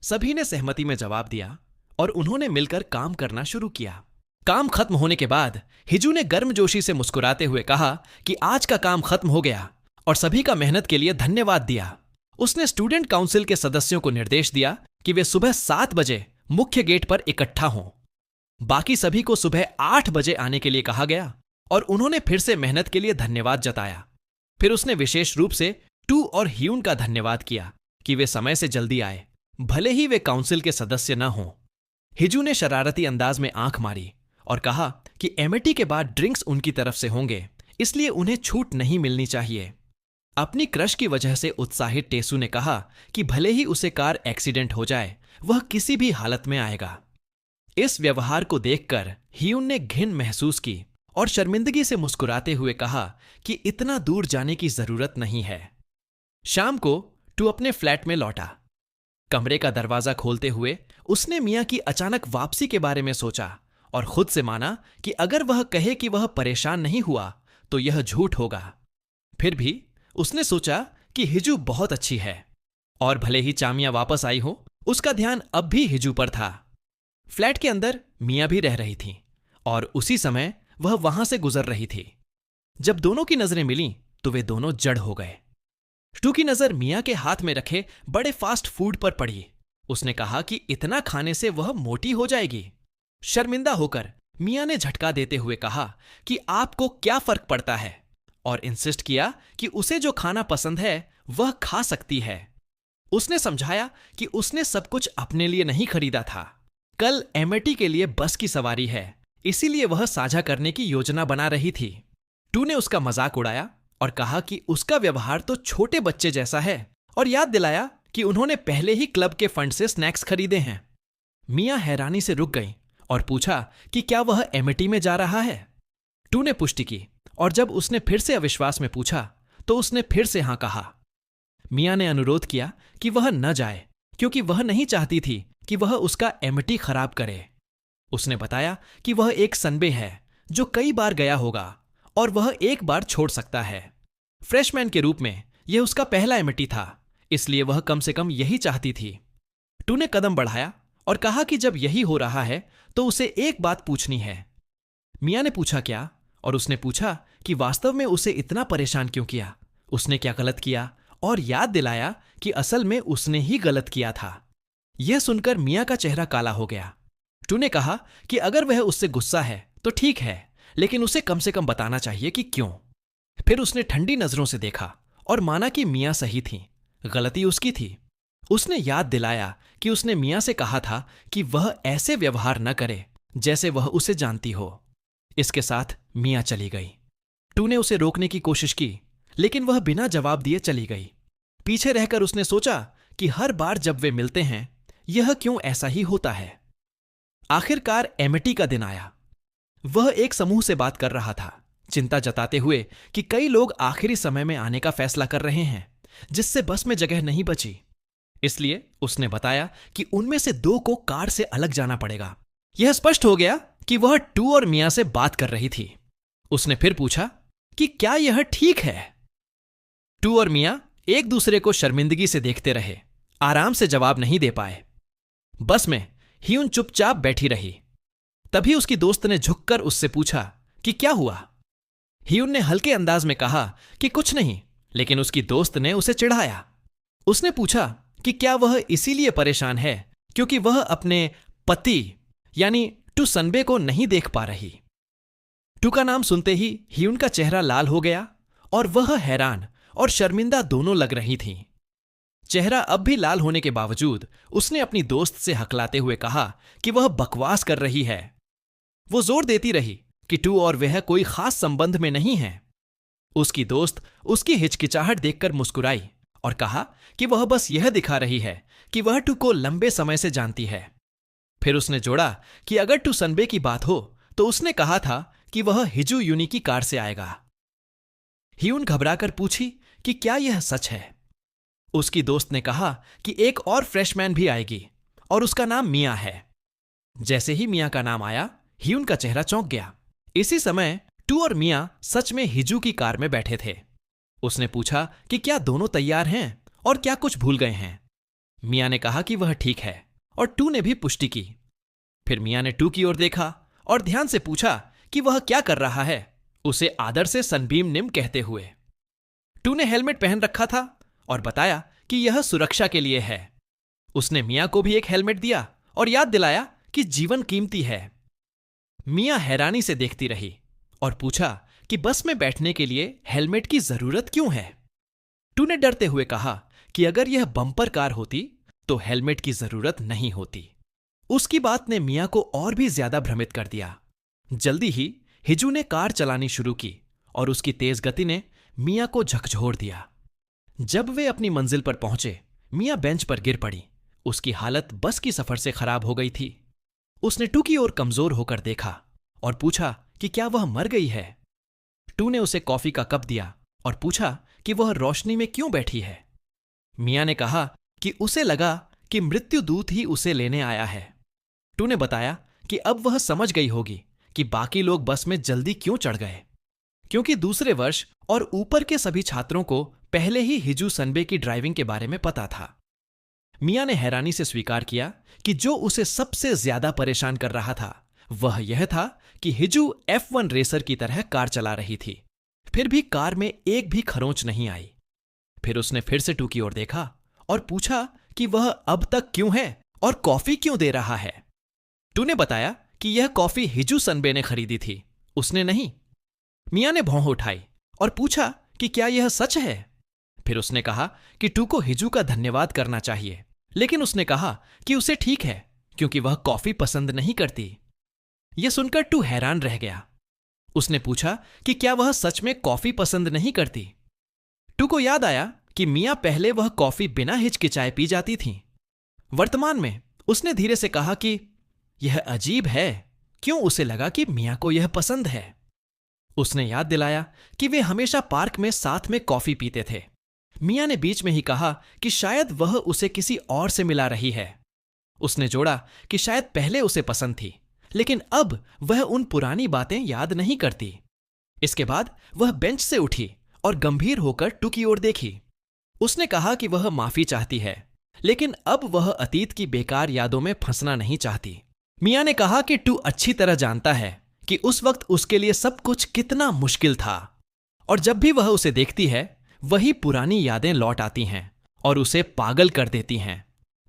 सभी ने सहमति में जवाब दिया और उन्होंने मिलकर काम करना शुरू किया। काम खत्म होने के बाद हिजू ने गर्मजोशी से मुस्कुराते हुए कहा कि आज का काम खत्म हो गया और सभी का मेहनत के लिए धन्यवाद दिया। उसने स्टूडेंट काउंसिल के सदस्यों को निर्देश दिया कि वे सुबह 7 बजे मुख्य गेट पर इकट्ठा हों। बाकी सभी को सुबह 8 बजे आने के लिए कहा गया और उन्होंने फिर से मेहनत के लिए धन्यवाद जताया। फिर उसने विशेष रूप से टू और ह्यून का धन्यवाद किया कि वे समय से जल्दी आए, भले ही वे काउंसिल के सदस्य न हों। हिजू ने शरारती अंदाज में आंख मारी और कहा कि एमिटी के बाद ड्रिंक्स उनकी तरफ से होंगे, इसलिए उन्हें छूट नहीं मिलनी चाहिए। अपनी क्रश की वजह से उत्साहित टेसु ने कहा कि भले ही उसे कार एक्सीडेंट हो जाए, वह किसी भी हालत में आएगा। इस व्यवहार को देखकर ह्यून ने घिन महसूस की और शर्मिंदगी से मुस्कुराते हुए कहा कि इतना दूर जाने की जरूरत नहीं है। शाम को टू अपने फ्लैट में लौटा। कमरे का दरवाजा खोलते हुए उसने मियां की अचानक वापसी के बारे में सोचा और खुद से माना कि अगर वह कहे कि वह परेशान नहीं हुआ तो यह झूठ होगा। फिर भी उसने सोचा कि हिजू बहुत अच्छी है और भले ही चामियां वापस आई हो, उसका ध्यान अब भी हिजू पर था। फ्लैट के अंदर मियां भी रह रही थी और उसी समय वह वहां से गुजर रही थी। जब दोनों की नजरें मिलीं तो वे दोनों जड़ हो गए। टू की नजर मियां के हाथ में रखे बड़े फास्ट फूड पर पड़ी। उसने कहा कि इतना खाने से वह मोटी हो जाएगी। शर्मिंदा होकर मियां ने झटका देते हुए कहा कि आपको क्या फर्क पड़ता है, और इंसिस्ट किया कि उसे जो खाना पसंद है वह खा सकती है। उसने समझाया कि उसने सब कुछ अपने लिए नहीं खरीदा था। कल एमिटी के लिए बस की सवारी है, इसीलिए वह साझा करने की योजना बना रही थी। टू ने उसका मजाक उड़ाया और कहा कि उसका व्यवहार तो छोटे बच्चे जैसा है और याद दिलाया कि उन्होंने पहले ही क्लब के फंड से स्नैक्स खरीदे हैं। मियां हैरानी से रुक गई और पूछा कि क्या वह एमिटी में जा रहा है। टू ने पुष्टि की और जब उसने फिर से अविश्वास में पूछा तो उसने फिर से हां कहा। मियां ने अनुरोध किया कि वह न जाए क्योंकि वह नहीं चाहती थी कि वह उसका एमिटी खराब करे। उसने बताया कि वह एक सनबे है जो कई बार गया होगा और वह एक बार छोड़ सकता है। फ्रेशमैन के रूप में यह उसका पहला एमिटी था, इसलिए वह कम से कम यही चाहती थी। टू ने कदम बढ़ाया और कहा कि जब यही हो रहा है तो उसे एक बात पूछनी है। मियां ने पूछा क्या, और उसने पूछा कि वास्तव में उसे इतना परेशान क्यों किया, उसने क्या गलत किया, और याद दिलाया कि असल में उसने ही गलत किया था। यह सुनकर मियां का चेहरा काला हो गया। टू ने कहा कि अगर वह उससे गुस्सा है तो ठीक है, लेकिन उसे कम से कम बताना चाहिए कि क्यों। फिर उसने ठंडी नजरों से देखा और माना कि मियां सही थी, गलती उसकी थी। उसने याद दिलाया कि उसने मियाँ से कहा था कि वह ऐसे व्यवहार न करे जैसे वह उसे जानती हो। इसके साथ मियाँ चली गई। टू ने उसे रोकने की कोशिश की, लेकिन वह बिना जवाब दिए चली गई। पीछे रहकर उसने सोचा कि हर बार जब वे मिलते हैं यह क्यों ऐसा ही होता है। आखिरकार एमिटी का दिन आया। वह एक समूह से बात कर रहा था, चिंता जताते हुए कि कई लोग आखिरी समय में आने का फैसला कर रहे हैं, जिससे बस में जगह नहीं बची। इसलिए उसने बताया कि उनमें से 2 को कार से अलग जाना पड़ेगा। यह स्पष्ट हो गया कि वह टू और मियाँ से बात कर रही थी। उसने फिर पूछा कि क्या यह ठीक है। टू और मियाँ एक दूसरे को शर्मिंदगी से देखते रहे, आराम से जवाब नहीं दे पाए। बस में ह्यून चुपचाप बैठी रही। तभी उसकी दोस्त ने झुककर उससे पूछा कि क्या हुआ। ह्यून ने हल्के अंदाज में कहा कि कुछ नहीं, लेकिन उसकी दोस्त ने उसे चिढ़ाया। उसने पूछा कि क्या वह इसीलिए परेशान है क्योंकि वह अपने पति यानी टू सनबे को नहीं देख पा रही। टू का नाम सुनते ही ह्यून का चेहरा लाल हो गया और वह हैरान और शर्मिंदा दोनों लग रही थीं। चेहरा अब भी लाल होने के बावजूद उसने अपनी दोस्त से हकलाते हुए कहा कि वह बकवास कर रही है। वो जोर देती रही कि टू और वह कोई खास संबंध में नहीं है। उसकी दोस्त उसकी हिचकिचाहट देखकर मुस्कुराई और कहा कि वह बस यह दिखा रही है कि वह टू को लंबे समय से जानती है। फिर उसने जोड़ा कि अगर टू सनबे की बात हो तो उसने कहा था कि वह हिजू यूनी की कार से आएगा। ह्यून घबराकर पूछी कि क्या यह सच है। उसकी दोस्त ने कहा कि एक और फ्रेशमैन भी आएगी और उसका नाम मियाँ है। जैसे ही मियाँ का नाम आया, ह्यून का चेहरा चौंक गया। इसी समय टू और मियाँ सच में हिजू की कार में बैठे थे। उसने पूछा कि क्या दोनों तैयार हैं और क्या कुछ भूल गए हैं। मियाँ ने कहा कि वह ठीक है और टू ने भी पुष्टि की। फिर मियाँ ने टू की ओर देखा और ध्यान से पूछा कि वह क्या कर रहा है, उसे आदर से सनबीम निम कहते हुए। टू ने हेलमेट पहन रखा था और बताया कि यह सुरक्षा के लिए है। उसने मियाँ को भी एक हेलमेट दिया और याद दिलाया कि जीवन कीमती है। मियाँ हैरानी से देखती रही और पूछा कि बस में बैठने के लिए हेलमेट की जरूरत क्यों है। टू ने डरते हुए कहा कि अगर यह बम्पर कार होती तो हेलमेट की जरूरत नहीं होती। उसकी बात ने मियाँ को और भी ज्यादा भ्रमित कर दिया। जल्दी ही हिजू ने कार चलानी शुरू की और उसकी तेज गति ने मियाँ को झकझोर दिया। जब वे अपनी मंजिल पर पहुंचे, मियाँ बेंच पर गिर पड़ी। उसकी हालत बस की सफर से खराब हो गई थी। उसने टू की ओर कमजोर होकर देखा और पूछा कि क्या वह मर गई है। टू ने उसे कॉफी का कप दिया और पूछा कि वह रोशनी में क्यों बैठी है। मियाँ ने कहा कि उसे लगा कि मृत्यु दूत ही उसे लेने आया है। टू ने बताया कि अब वह समझ गई होगी कि बाकी लोग बस में जल्दी क्यों चढ़ गए, क्योंकि दूसरे वर्ष और ऊपर के सभी छात्रों को पहले ही हिजू सनबे की ड्राइविंग के बारे में पता था। मियाँ ने हैरानी से स्वीकार किया कि जो उसे सबसे ज्यादा परेशान कर रहा था वह यह था कि हिजू F1 रेसर की तरह कार चला रही थी, फिर भी कार में एक भी खरोंच नहीं आई। फिर उसने फिर से टू की ओर देखा और पूछा कि वह अब तक क्यों है और कॉफी क्यों दे रहा है। टू ने बताया कि यह कॉफी हिजू सनबे ने खरीदी थी, उसने नहीं। मियाँ ने भौं उठाई और पूछा कि क्या यह सच है। फिर उसने कहा कि टू को हिजू का धन्यवाद करना चाहिए, लेकिन उसने कहा कि उसे ठीक है क्योंकि वह कॉफी पसंद नहीं करती। यह सुनकर टू हैरान रह गया। उसने पूछा कि क्या वह सच में कॉफी पसंद नहीं करती। टू को याद आया कि मियाँ पहले वह कॉफी बिना हिचकिचाए पी जाती थी। वर्तमान में उसने धीरे से कहा कि यह अजीब है, क्यों उसे लगा कि मियाँ को यह पसंद है। उसने याद दिलाया कि वे हमेशा पार्क में साथ में कॉफी पीते थे। मियाँ ने बीच में ही कहा कि शायद वह उसे किसी और से मिला रही है। उसने जोड़ा कि शायद पहले उसे पसंद थी, लेकिन अब वह उन पुरानी बातें याद नहीं करती। इसके बाद वह बेंच से उठी और गंभीर होकर टू की ओर देखी। उसने कहा कि वह माफी चाहती है, लेकिन अब वह अतीत की बेकार यादों में फंसना नहीं चाहती। मियाँ ने कहा कि टू अच्छी तरह जानता है कि उस वक्त उसके लिए सब कुछ कितना मुश्किल था, और जब भी वह उसे देखती है वही पुरानी यादें लौट आती हैं और उसे पागल कर देती हैं।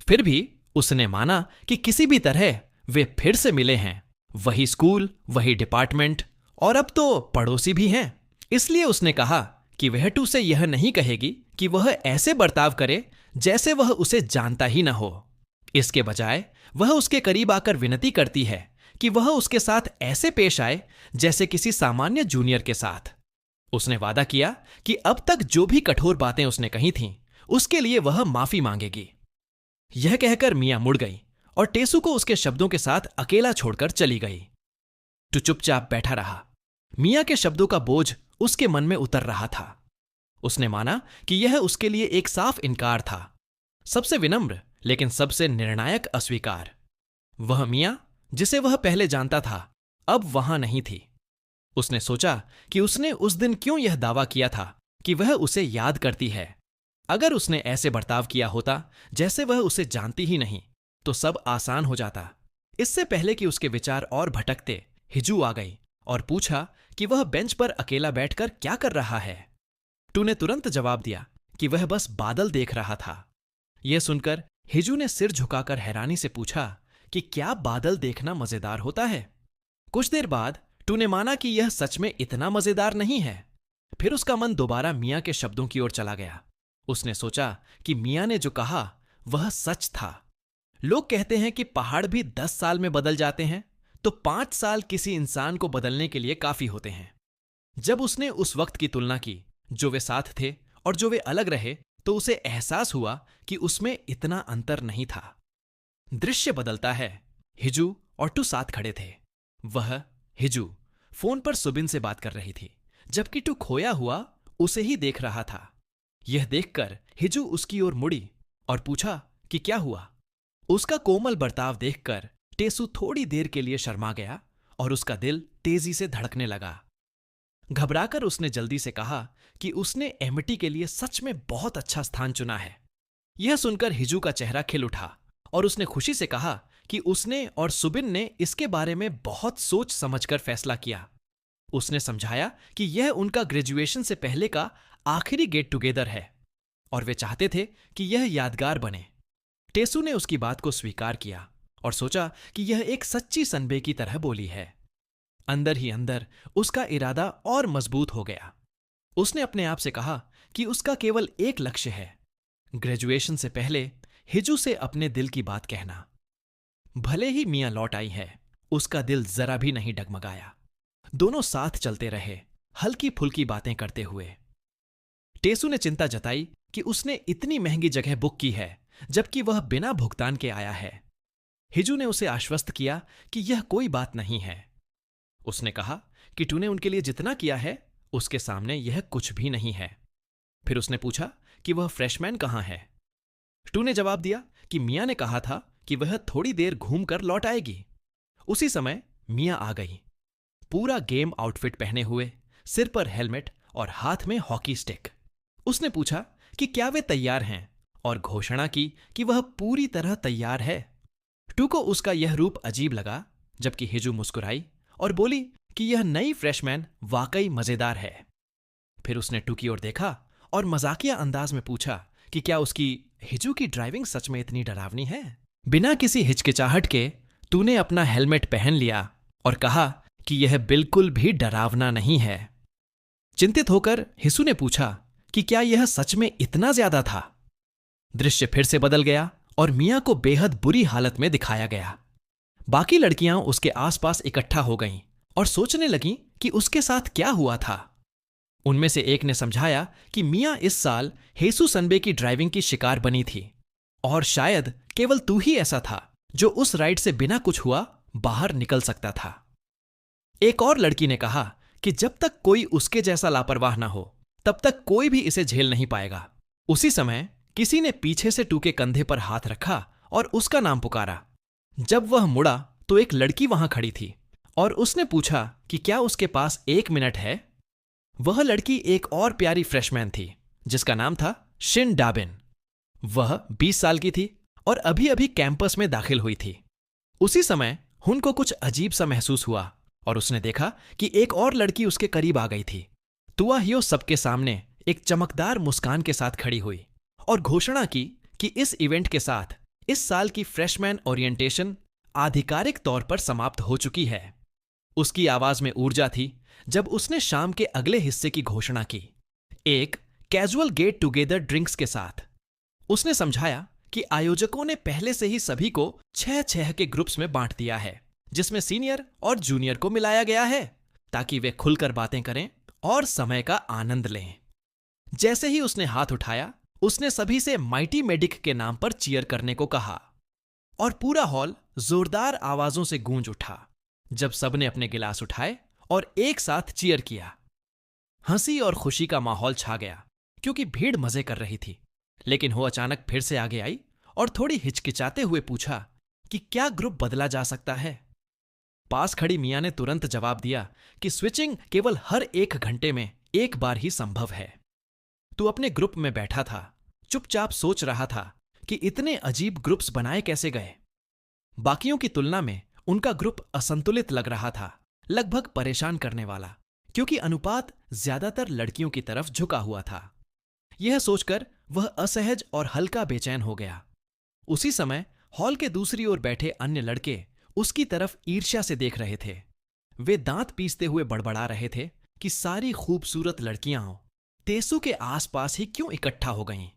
फिर भी उसने माना कि किसी भी तरह वे फिर से मिले हैं, वही स्कूल, वही डिपार्टमेंट और अब तो पड़ोसी भी हैं। इसलिए उसने कहा कि वह टू से यह नहीं कहेगी कि वह ऐसे बर्ताव करे जैसे वह उसे जानता ही न हो। इसके बजाय वह उसके करीब आकर विनती करती है कि वह उसके साथ ऐसे पेश आए जैसे किसी सामान्य जूनियर के साथ। उसने वादा किया कि अब तक जो भी कठोर बातें उसने कही थीं, उसके लिए वह माफी मांगेगी। यह कहकर मिया मुड़ गई और टेसू को उसके शब्दों के साथ अकेला छोड़कर चली गई। टू चुपचाप बैठा रहा। मिया के शब्दों का बोझ उसके मन में उतर रहा था। उसने माना कि यह उसके लिए एक साफ इनकार था, सबसे विनम्र लेकिन सबसे निर्णायक अस्वीकार। वह मिया जिसे वह पहले जानता था अब वहां नहीं थी। उसने सोचा कि उसने उस दिन क्यों यह दावा किया था कि वह उसे याद करती है। अगर उसने ऐसे बर्ताव किया होता जैसे वह उसे जानती ही नहीं, तो सब आसान हो जाता। इससे पहले कि उसके विचार और भटकते, हिजू आ गई और पूछा कि वह बेंच पर अकेला बैठकर क्या कर रहा है। टू ने तुरंत जवाब दिया कि वह बस बादल देख रहा था। यह सुनकर हिजू ने सिर झुकाकर हैरानी से पूछा कि क्या बादल देखना मजेदार होता है। कुछ देर बाद टू ने माना कि यह सच में इतना मजेदार नहीं है। फिर उसका मन दोबारा मिया के शब्दों की ओर चला गया। उसने सोचा कि मिया ने जो कहा वह सच था। लोग कहते हैं कि पहाड़ भी 10 साल में बदल जाते हैं, तो 5 साल किसी इंसान को बदलने के लिए काफी होते हैं। जब उसने उस वक्त की तुलना की जो वे साथ थे और जो वे अलग रहे, तो उसे एहसास हुआ कि उसमें इतना अंतर नहीं था। दृश्य बदलता है। हिजू और टू साथ खड़े थे। वह हिजू फोन पर सुबिन से बात कर रही थी, जबकि टू खोया हुआ उसे ही देख रहा था। यह देखकर हिजू उसकी ओर मुड़ी और पूछा कि क्या हुआ। उसका कोमल बर्ताव देखकर टेसू थोड़ी देर के लिए शर्मा गया और उसका दिल तेजी से धड़कने लगा। घबराकर उसने जल्दी से कहा कि उसने एमिटी के लिए सच में बहुत अच्छा स्थान चुना है। यह सुनकर हिजू का चेहरा खिल उठा और उसने खुशी से कहा कि उसने और सुबिन ने इसके बारे में बहुत सोच समझकर फैसला किया। उसने समझाया कि यह उनका ग्रेजुएशन से पहले का आखिरी गेट टुगेदर है और वे चाहते थे कि यह यादगार बने। टेसू ने उसकी बात को स्वीकार किया और सोचा कि यह एक सच्ची सनबे की तरह बोली है। अंदर ही अंदर उसका इरादा और मजबूत हो गया। उसने अपने आप से कहा कि उसका केवल एक लक्ष्य है, ग्रेजुएशन से पहले हिजू से अपने दिल की बात कहना। भले ही मियां लौट आई है, उसका दिल जरा भी नहीं डगमगाया। दोनों साथ चलते रहे, हल्की फुल्की बातें करते हुए। टेसू ने चिंता जताई कि उसने इतनी महंगी जगह बुक की है जबकि वह बिना भुगतान के आया है। हिजू ने उसे आश्वस्त किया कि यह कोई बात नहीं है। उसने कहा कि टू ने उनके लिए जितना किया है उसके सामने यह कुछ भी नहीं है। फिर उसने पूछा कि वह फ्रेशमैन कहाँ है। टू ने जवाब दिया कि मिया ने कहा था कि वह थोड़ी देर घूमकर लौट आएगी। उसी समय मिया आ गई, पूरा गेम आउटफिट पहने हुए, सिर पर हेलमेट और हाथ में हॉकी स्टिक। उसने पूछा कि क्या वे तैयार हैं और घोषणा की कि वह पूरी तरह तैयार है। टू को उसका यह रूप अजीब लगा, जबकि हिजू मुस्कुराई और बोली कि यह नई फ्रेशमैन वाकई मजेदार है। फिर उसने टू की ओर देखा और मजाकिया अंदाज में पूछा कि क्या उसकी हिजू की ड्राइविंग सच में इतनी डरावनी है। बिना किसी हिचकिचाहट के टू ने अपना हेलमेट पहन लिया और कहा कि यह बिल्कुल भी डरावना नहीं है। चिंतित होकर हिसू ने पूछा कि क्या यह सच में इतना ज्यादा था। दृश्य फिर से बदल गया और मिया को बेहद बुरी हालत में दिखाया गया। बाकी लड़कियां उसके आसपास इकट्ठा हो गईं और सोचने लगीं कि उसके साथ क्या हुआ था। उनमें से एक ने समझाया कि मिया इस साल हेसू सनबे की ड्राइविंग की शिकार बनी थी और शायद केवल तू ही ऐसा था जो उस राइड से बिना कुछ हुआ बाहर निकल सकता था। एक और लड़की ने कहा कि जब तक कोई उसके जैसा लापरवाह ना हो तब तक कोई भी इसे झेल नहीं पाएगा। उसी समय किसी ने पीछे से टू के कंधे पर हाथ रखा और उसका नाम पुकारा। जब वह मुड़ा तो एक लड़की वहां खड़ी थी और उसने पूछा कि क्या उसके पास 1 मिनट है। वह लड़की एक और प्यारी फ्रेशमैन थी जिसका नाम था शिन डाबिन। वह 20 साल की थी और अभी अभी कैंपस में दाखिल हुई थी। उसी समय हुन को कुछ अजीब सा महसूस हुआ और उसने देखा कि एक और लड़की उसके करीब आ गई थी। तुआ हियो सबके सामने एक चमकदार मुस्कान के साथ खड़ी हुई और घोषणा की कि इस इवेंट के साथ इस साल की फ्रेशमैन ओरिएंटेशन आधिकारिक तौर पर समाप्त हो चुकी है। उसकी आवाज में ऊर्जा थी जब उसने शाम के अगले हिस्से की घोषणा की, एक कैजुअल गेट टुगेदर ड्रिंक्स के साथ। उसने समझाया कि आयोजकों ने पहले से ही सभी को 6-6 के ग्रुप्स में बांट दिया है, जिसमें सीनियर और जूनियर को मिलाया गया है ताकि वे खुलकर बातें करें और समय का आनंद लें। जैसे ही उसने हाथ उठाया, उसने सभी से माइटी मेडिक के नाम पर चीयर करने को कहा और पूरा हॉल जोरदार आवाजों से गूंज उठा जब सबने अपने गिलास उठाए और एक साथ चीयर किया। हंसी और खुशी का माहौल छा गया क्योंकि भीड़ मजे कर रही थी, लेकिन वो अचानक फिर से आगे आई और थोड़ी हिचकिचाते हुए पूछा कि क्या ग्रुप बदला जा सकता है। पास खड़ी मियां ने तुरंत जवाब दिया कि स्विचिंग केवल हर 1 घंटे में एक बार ही संभव है। तू अपने ग्रुप में बैठा था, चुपचाप सोच रहा था कि इतने अजीब ग्रुप्स बनाए कैसे गए। बाकियों की तुलना में उनका ग्रुप असंतुलित लग रहा था, लगभग परेशान करने वाला, क्योंकि अनुपात ज्यादातर लड़कियों की तरफ झुका हुआ था। यह सोचकर वह असहज और हल्का बेचैन हो गया। उसी समय हॉल के दूसरी ओर बैठे अन्य लड़के उसकी तरफ ईर्ष्या से देख रहे थे। वे दांत पीसते हुए बड़बड़ा रहे थे कि सारी खूबसूरत लड़कियां तेसु के आसपास ही क्यों इकट्ठा हो गईं।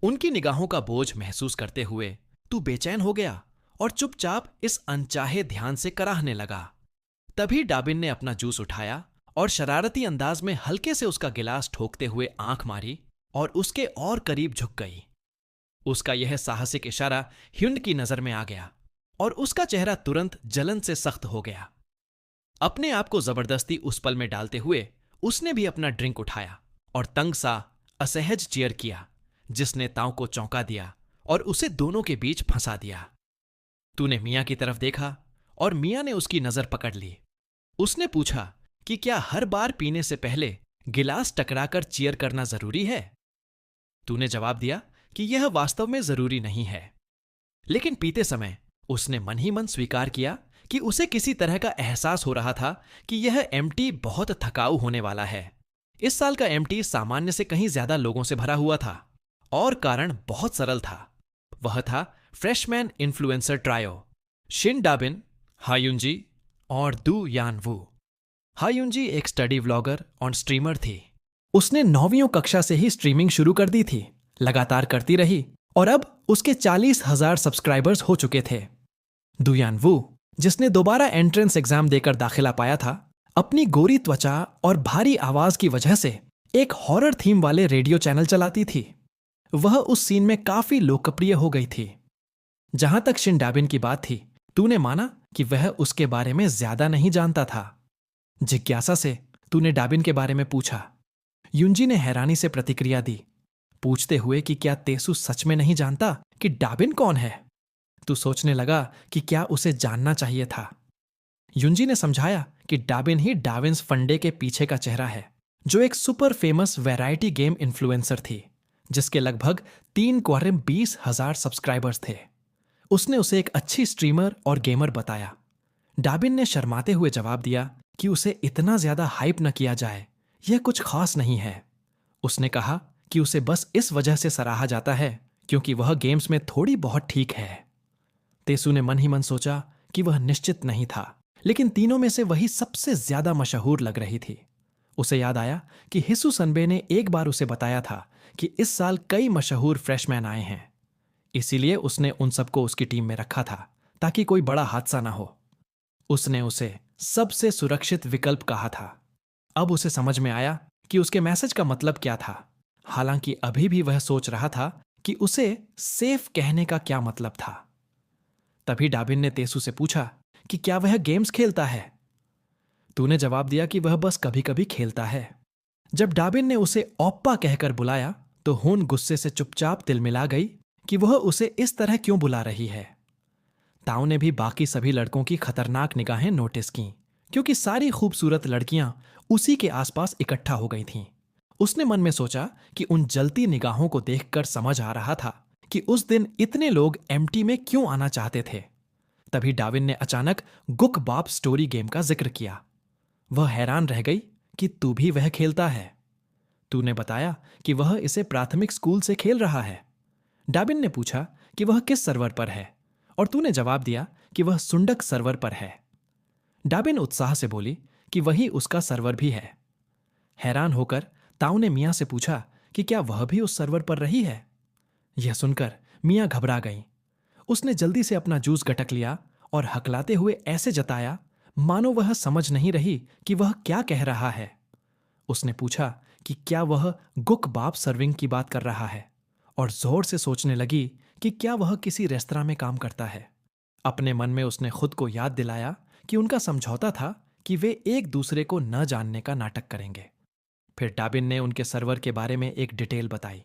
उनकी निगाहों का बोझ महसूस करते हुए तू बेचैन हो गया और चुपचाप इस अनचाहे ध्यान से कराहने लगा। तभी डाबिन ने अपना जूस उठाया और शरारती अंदाज में हल्के से उसका गिलास ठोकते हुए आंख मारी और उसके और करीब झुक गई। उसका यह साहसिक इशारा ह्युंड की नजर में आ गया और उसका चेहरा तुरंत जलन से सख्त हो गया। अपने आप को जबरदस्ती उस पल में डालते हुए उसने भी अपना ड्रिंक उठाया और तंग सा असहज चीयर किया, जिसने ताऊ को चौंका दिया और उसे दोनों के बीच फंसा दिया। तूने मियां की तरफ देखा और मियां ने उसकी नजर पकड़ ली। उसने पूछा कि क्या हर बार पीने से पहले गिलास टकराकर चीयर करना जरूरी है? तूने जवाब दिया कि यह वास्तव में जरूरी नहीं है, लेकिन पीते समय उसने मन ही मन स्वीकार किया कि उसे किसी तरह का एहसास हो रहा था कि यह एमटी बहुत थकाऊ होने वाला है। इस साल का एमटी सामान्य से कहीं ज्यादा लोगों से भरा हुआ था और कारण बहुत सरल था। वह था फ्रेशमैन इन्फ्लुएंसर ट्रायो, शिन डाबिन, हायुंजी और दू यान वू। हायुंजी एक स्टडी व्लॉगर और स्ट्रीमर थी। उसने 9वीं कक्षा से ही स्ट्रीमिंग शुरू कर दी थी, लगातार करती रही और अब उसके 40,000 सब्सक्राइबर्स हो चुके थे। दू यान वू, जिसने दोबारा एंट्रेंस एग्जाम देकर दाखिला पाया था, अपनी गोरी त्वचा और भारी आवाज की वजह से एक हॉरर थीम वाले रेडियो चैनल चलाती थी। वह उस सीन में काफी लोकप्रिय हो गई थी। जहां तक शिन डाबिन की बात थी, तूने माना कि वह उसके बारे में ज्यादा नहीं जानता था। जिज्ञासा से तूने डाबिन के बारे में पूछा। युंजी ने हैरानी से प्रतिक्रिया दी, पूछते हुए कि क्या तेसु सच में नहीं जानता कि डाबिन कौन है। तू सोचने लगा कि क्या उसे जानना चाहिए था। युंजी ने समझाया कि डाबिन ही डाविन्स फंडे के पीछे का चेहरा है, जो एक super famous variety game influencer थी, जिसके लगभग 3,20,000 सब्सक्राइबर्स थे। उसने उसे एक अच्छी स्ट्रीमर और गेमर बताया। डाबिन ने शर्माते हुए जवाब दिया कि उसे इतना ज्यादा हाइप न किया जाए, यह कुछ खास नहीं है। उसने कहा कि उसे बस इस वजह से सराहा जाता है क्योंकि वह गेम्स में थोड़ी बहुत ठीक है। तेसु ने मन ही मन सोचा कि वह निश्चित नहीं था, लेकिन तीनों में से वही सबसे ज्यादा मशहूर लग रही थी। उसे याद आया कि हिसु सनबे ने एक बार उसे बताया था कि इस साल कई मशहूर फ्रेशमैन आए हैं, इसीलिए उसने उन सबको उसकी टीम में रखा था ताकि कोई बड़ा हादसा ना हो। उसने उसे सबसे सुरक्षित विकल्प कहा था। अब उसे समझ में आया कि उसके मैसेज का मतलब क्या था, हालांकि अभी भी वह सोच रहा था कि उसे सेफ कहने का क्या मतलब था। तभी डाबिन ने तेसु से पूछा कि क्या वह गेम्स खेलता है। तूने जवाब दिया कि वह बस कभी कभी खेलता है। जब डाबिन ने उसे ओप्पा कहकर बुलाया तो होन गुस्से से चुपचाप तिलमिला गई कि वह उसे इस तरह क्यों बुला रही है। ताऊ ने भी बाकी सभी लड़कों की खतरनाक निगाहें नोटिस की, क्योंकि सारी खूबसूरत लड़कियां उसी के आसपास इकट्ठा हो गई थीं। उसने मन में सोचा कि उन जलती निगाहों को देखकर समझ आ रहा था कि उस दिन इतने लोग एमटी में क्यों आना चाहते थे। तभी डाविन ने अचानक गुक बाप स्टोरी गेम का जिक्र किया। वह हैरान रह गई कि तू भी वह खेलता है। तूने बताया कि वह इसे प्राथमिक स्कूल से खेल रहा है। डाबिन ने पूछा कि वह किस सर्वर पर है और तूने जवाब दिया कि वह सुंडक सर्वर पर है। डाबिन उत्साह से बोली कि वही उसका सर्वर भी है। हैरान होकर ताऊ ने मियां से पूछा कि क्या वह भी उस सर्वर पर रही है। यह सुनकर मियाँ घबरा गई। उसने जल्दी से अपना जूस गटक लिया और हकलाते हुए ऐसे जताया मानो वह समझ नहीं रही कि वह क्या कह रहा है। उसने पूछा कि क्या वह गुक बाब सर्विंग की बात कर रहा है और जोर से सोचने लगी कि क्या वह किसी रेस्तरां में काम करता है। अपने मन में उसने खुद को याद दिलाया कि उनका समझौता था कि वे एक दूसरे को न जानने का नाटक करेंगे। फिर डाबिन ने उनके सर्वर के बारे में एक डिटेल बताई।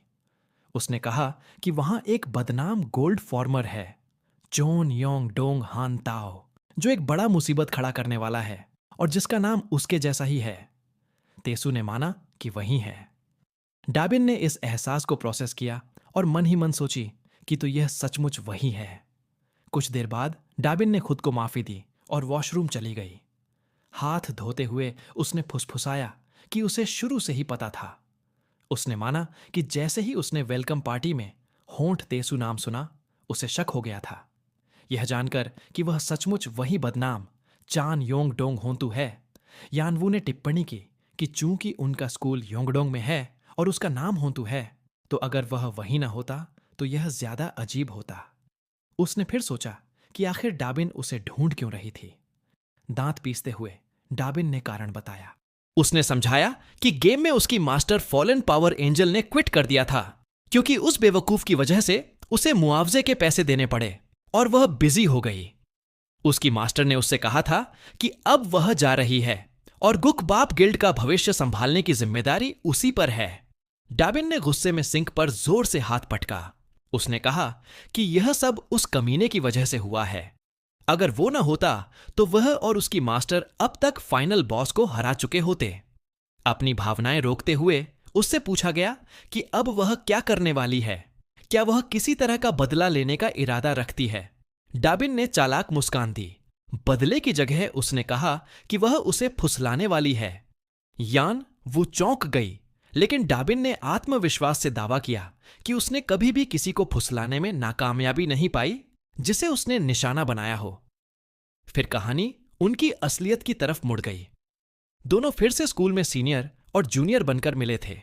उसने कहा कि वहां एक बदनाम गोल्ड फॉर्मर है, चोन योंग डोंग हान ताओ, जो एक बड़ा मुसीबत खड़ा करने वाला है और जिसका नाम उसके जैसा ही है। तेसु ने माना कि वही है। डाबिन ने इस एहसास को प्रोसेस किया और मन ही मन सोची कि तो यह सचमुच वही है। कुछ देर बाद डाबिन ने खुद को माफी दी और वॉशरूम चली गई। हाथ धोते हुए उसने फुसफुसाया कि उसे शुरू से ही पता था। उसने माना कि जैसे ही उसने वेलकम पार्टी में होंठ तेसु नाम सुना, उसे शक हो गया था। यह जानकर कि वह सचमुच वही बदनाम चान योंग डोंग होंतु है, यानवू ने टिप्पणी की कि चूंकि उनका स्कूल योंगडोंग में है और उसका नाम होंतु है, तो अगर वह वही ना होता तो यह ज्यादा अजीब होता। उसने फिर सोचा कि आखिर डाबिन उसे ढूंढ क्यों रही थी। दांत पीसते हुए डाबिन ने कारण बताया। उसने समझाया कि गेम में उसकी मास्टर फॉलन पावर एंजल ने क्विट कर दिया था क्योंकि उस बेवकूफ की वजह से उसे मुआवजे के पैसे देने पड़े और वह बिजी हो गई। उसकी मास्टर ने उससे कहा था कि अब वह जा रही है और गुकबाप गिल्ड का भविष्य संभालने की जिम्मेदारी उसी पर है। डाबिन ने गुस्से में सिंक पर जोर से हाथ पटका। उसने कहा कि यह सब उस कमीने की वजह से हुआ है। अगर वो न होता तो वह और उसकी मास्टर अब तक फाइनल बॉस को हरा चुके होते। अपनी भावनाएं रोकते हुए उससे पूछा गया कि अब वह क्या करने वाली है, क्या वह किसी तरह का बदला लेने का इरादा रखती है। डाबिन ने चालाक मुस्कान दी। बदले की जगह उसने कहा कि वह उसे फुसलाने वाली है। यान वो चौंक गई, लेकिन डाबिन ने आत्मविश्वास से दावा किया कि उसने कभी भी किसी को फुसलाने में नाकामयाबी नहीं पाई जिसे उसने निशाना बनाया हो। फिर कहानी उनकी असलियत की तरफ मुड़ गई। दोनों फिर से स्कूल में सीनियर और जूनियर बनकर मिले थे,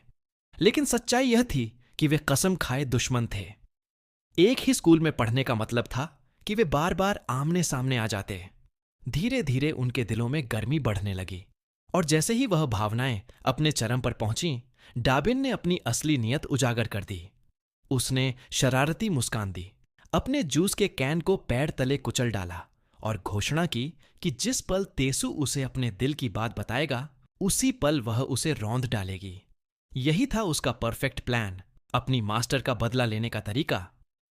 लेकिन सच्चाई यह थी कि वे कसम खाए दुश्मन थे। एक ही स्कूल में पढ़ने का मतलब था कि वे बार बार आमने सामने आ जाते। धीरे धीरे उनके दिलों में गर्मी बढ़ने लगी और जैसे ही वह भावनाएं अपने चरम पर पहुंची, डाबिन ने अपनी असली नीयत उजागर कर दी। उसने शरारती मुस्कान दी, अपने जूस के कैन को पैर तले कुचल डाला और घोषणा की कि जिस पल तेसु उसे अपने दिल की बात बताएगा, उसी पल वह उसे रौंद डालेगी। यही था उसका परफेक्ट प्लान, अपनी मास्टर का बदला लेने का तरीका।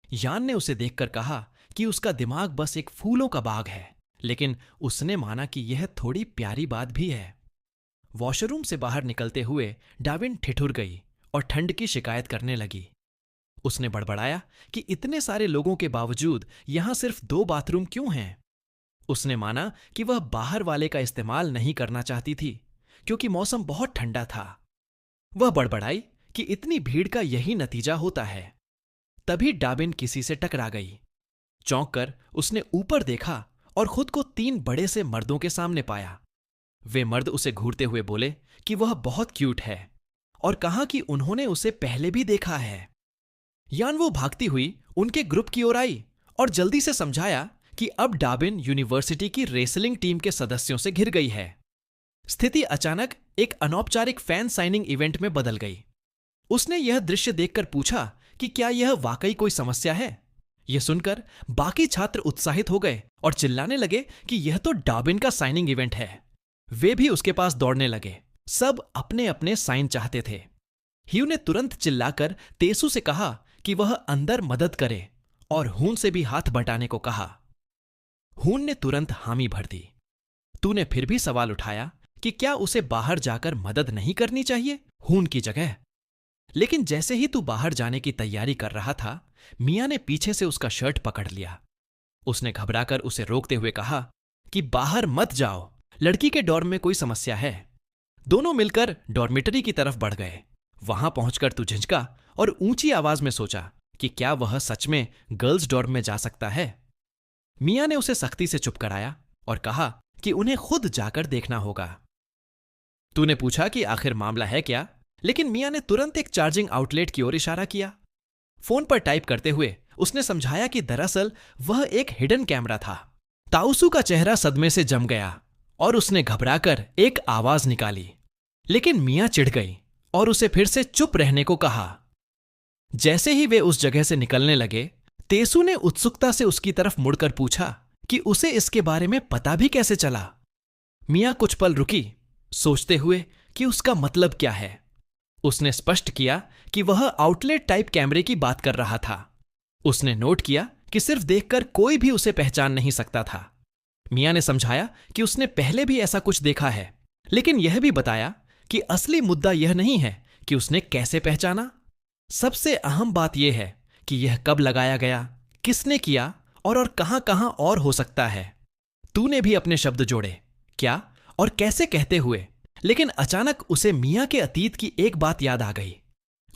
यान ने उसे देखकर कहा कि उसका दिमाग बस एक फूलों का बाग है, लेकिन उसने माना कि यह थोड़ी प्यारी बात भी है। वॉशरूम से बाहर निकलते हुए डाबिन ठिठुर गई और ठंड की शिकायत करने लगी। उसने बड़बड़ाया कि इतने सारे लोगों के बावजूद यहां सिर्फ 2 बाथरूम क्यों हैं। उसने माना कि वह बाहर वाले का इस्तेमाल नहीं करना चाहती थी क्योंकि मौसम बहुत ठंडा था। वह बड़बड़ाई कि इतनी भीड़ का यही नतीजा होता है। तभी डाबिन किसी से टकरा गई। चौंक कर उसने ऊपर देखा और खुद को 3 बड़े से मर्दों के सामने पाया। वे मर्द उसे घूरते हुए बोले कि वह बहुत क्यूट है और कहा कि उन्होंने उसे पहले भी देखा है। यान वो भागती हुई उनके ग्रुप की ओर आई और जल्दी से समझाया कि अब डाबिन यूनिवर्सिटी की रेसलिंग टीम के सदस्यों से घिर गई है। स्थिति अचानक एक अनौपचारिक फैन साइनिंग इवेंट में बदल गई। उसने यह दृश्य देखकर पूछा कि क्या यह वाकई कोई समस्या है। यह सुनकर बाकी छात्र उत्साहित हो गए और चिल्लाने लगे कि यह तो डाबिन का साइनिंग इवेंट है। वे भी उसके पास दौड़ने लगे। सब अपने अपने साइन चाहते थे। ह्यू ने तुरंत चिल्लाकर तेसु से कहा कि वह अंदर मदद करे और हून से भी हाथ बटाने को कहा। हून ने तुरंत हामी भर दी। तूने फिर भी सवाल उठाया कि क्या उसे बाहर जाकर मदद नहीं करनी चाहिए हून की जगह। लेकिन जैसे ही तू बाहर जाने की तैयारी कर रहा था, मियां ने पीछे से उसका शर्ट पकड़ लिया। उसने घबराकर उसे रोकते हुए कहा कि बाहर मत जाओ, लड़की के डॉर्म में कोई समस्या है। दोनों मिलकर डॉर्मिटरी की तरफ बढ़ गए। वहां पहुंचकर तू झिझका और ऊंची आवाज में सोचा कि क्या वह सच में गर्ल्स डॉर्म में जा सकता है। मियां ने उसे सख्ती से चुप कराया और कहा कि उन्हें खुद जाकर देखना होगा। तूने पूछा कि आखिर मामला है क्या, लेकिन मियां ने तुरंत एक चार्जिंग आउटलेट की ओर इशारा किया। फोन पर टाइप करते हुए उसने समझाया कि दरअसल वह एक हिडन कैमरा था। ताउसू का चेहरा सदमे से जम गया और उसने घबराकर एक आवाज निकाली, लेकिन मियां चिढ़ गई और उसे फिर से चुप रहने को कहा। जैसे ही वे उस जगह से निकलने लगे, तेसू ने उत्सुकता से उसकी तरफ मुड़कर पूछा कि उसे इसके बारे में पता भी कैसे चला। मियां कुछ पल रुकी, सोचते हुए कि उसका मतलब क्या है। उसने स्पष्ट किया कि वह आउटलेट टाइप कैमरे की बात कर रहा था। उसने नोट किया कि सिर्फ देखकर कोई भी उसे पहचान नहीं सकता था। मियां ने समझाया कि उसने पहले भी ऐसा कुछ देखा है, लेकिन यह भी बताया कि असली मुद्दा यह नहीं है कि उसने कैसे पहचाना। सबसे अहम बात यह है कि यह कब लगाया गया, किसने किया और कहां कहां और हो सकता है। तूने भी अपने शब्द जोड़े, क्या और कैसे कहते हुए, लेकिन अचानक उसे मियां के अतीत की एक बात याद आ गई।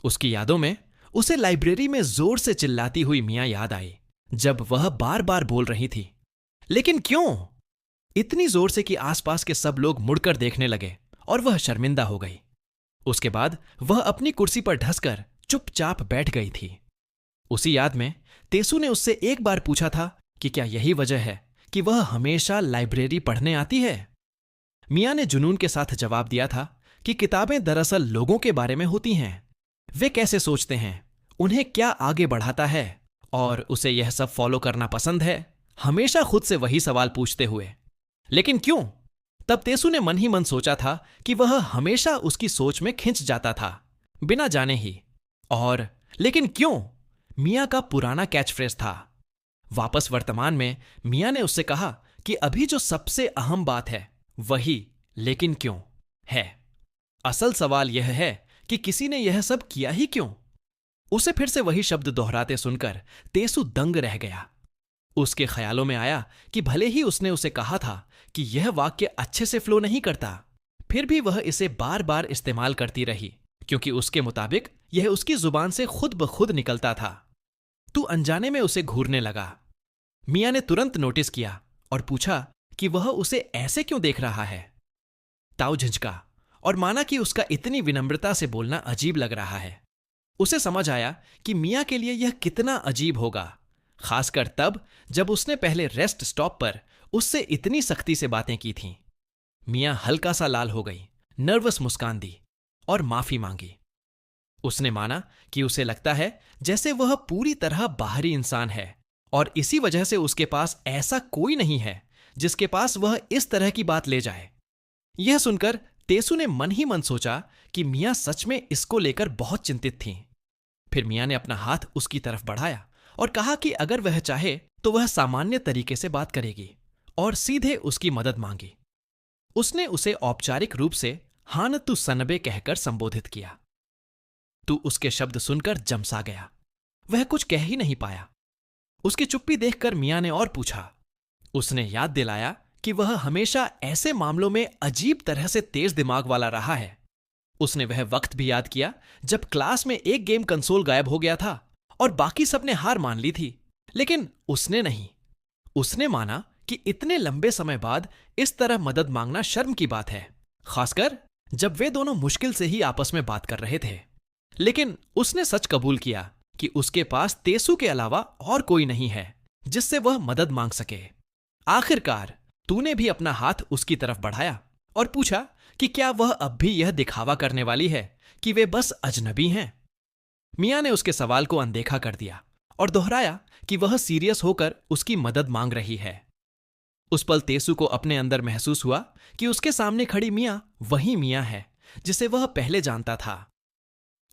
उसकी यादों में उसे लाइब्रेरी में जोर से चिल्लाती हुई मियां याद आई, जब वह बार बार बोल रही थी, लेकिन क्यों? इतनी जोर से कि आसपास के सब लोग मुड़कर देखने लगे और वह शर्मिंदा हो गई। उसके बाद वह अपनी कुर्सी पर धंसकर चुपचाप बैठ गई थी। उसी याद में तेसू ने उससे एक बार पूछा था कि क्या यही वजह है कि वह हमेशा लाइब्रेरी पढ़ने आती है। मियां ने जुनून के साथ जवाब दिया था कि किताबें दरअसल लोगों के बारे में होती हैं। वे कैसे सोचते हैं, उन्हें क्या आगे बढ़ाता है, और उसे यह सब फॉलो करना पसंद है, हमेशा खुद से वही सवाल पूछते हुए। लेकिन क्यों? तब तेसू ने मन ही मन सोचा था कि वह हमेशा उसकी सोच में खिंच जाता था, बिना जाने ही। और लेकिन क्यों मियां का पुराना कैच फ्रेज था। वापस वर्तमान में मियां ने उससे कहा कि अभी जो सबसे अहम बात है वही लेकिन क्यों है। असल सवाल यह है कि किसी ने यह सब किया ही क्यों। उसे फिर से वही शब्द दोहराते सुनकर तेसू दंग रह गया। उसके ख्यालों में आया कि भले ही उसने उसे कहा था कि यह वाक्य अच्छे से फ्लो नहीं करता, फिर भी वह इसे बार बार इस्तेमाल करती रही, क्योंकि उसके मुताबिक यह उसकी जुबान से खुद ब खुद निकलता था। तू अनजाने में उसे घूरने लगा। मियां ने तुरंत नोटिस किया और पूछा कि वह उसे ऐसे क्यों देख रहा है। ताऊ झिझका और माना कि उसका इतनी विनम्रता से बोलना अजीब लग रहा है। उसे समझ आया कि मियां के लिए यह कितना अजीब होगा, खासकर तब जब उसने पहले रेस्ट स्टॉप पर उससे इतनी सख्ती से बातें की थीं। मियां हल्का सा लाल हो गई, नर्वस मुस्कान दी और माफी मांगी। उसने माना कि उसे लगता है जैसे वह पूरी तरह बाहरी इंसान है और इसी वजह से उसके पास ऐसा कोई नहीं है जिसके पास वह इस तरह की बात ले जाए। यह सुनकर तेसू ने मन ही मन सोचा कि मियां सच में इसको लेकर बहुत चिंतित थीं। फिर मियां ने अपना हाथ उसकी तरफ बढ़ाया और कहा कि अगर वह चाहे तो वह सामान्य तरीके से बात करेगी, और सीधे उसकी मदद मांगी। उसने उसे औपचारिक रूप से हान तू सनबे कहकर संबोधित किया। तू उसके शब्द सुनकर जमसा गया। वह कुछ कह ही नहीं पाया। उसकी चुप्पी देखकर मियां ने और पूछा। उसने याद दिलाया कि वह हमेशा ऐसे मामलों में अजीब तरह से तेज दिमाग वाला रहा है। उसने वह वक्त भी याद किया जब क्लास में एक गेम कंसोल गायब हो गया था और बाकी सबने हार मान ली थी, लेकिन उसने नहीं। उसने माना कि इतने लंबे समय बाद इस तरह मदद मांगना शर्म की बात है, खासकर जब वे दोनों मुश्किल से ही आपस में बात कर रहे थे। लेकिन उसने सच कबूल किया कि उसके पास तेसू के अलावा और कोई नहीं है जिससे वह मदद मांग सके। आखिरकार तूने भी अपना हाथ उसकी तरफ बढ़ाया और पूछा कि क्या वह अब भी यह दिखावा करने वाली है कि वे बस अजनबी हैं। मियां ने उसके सवाल को अनदेखा कर दिया और दोहराया कि वह सीरियस होकर उसकी मदद मांग रही है। उस पल तेसू को अपने अंदर महसूस हुआ कि उसके सामने खड़ी मियां वही मियां है जिसे वह पहले जानता था।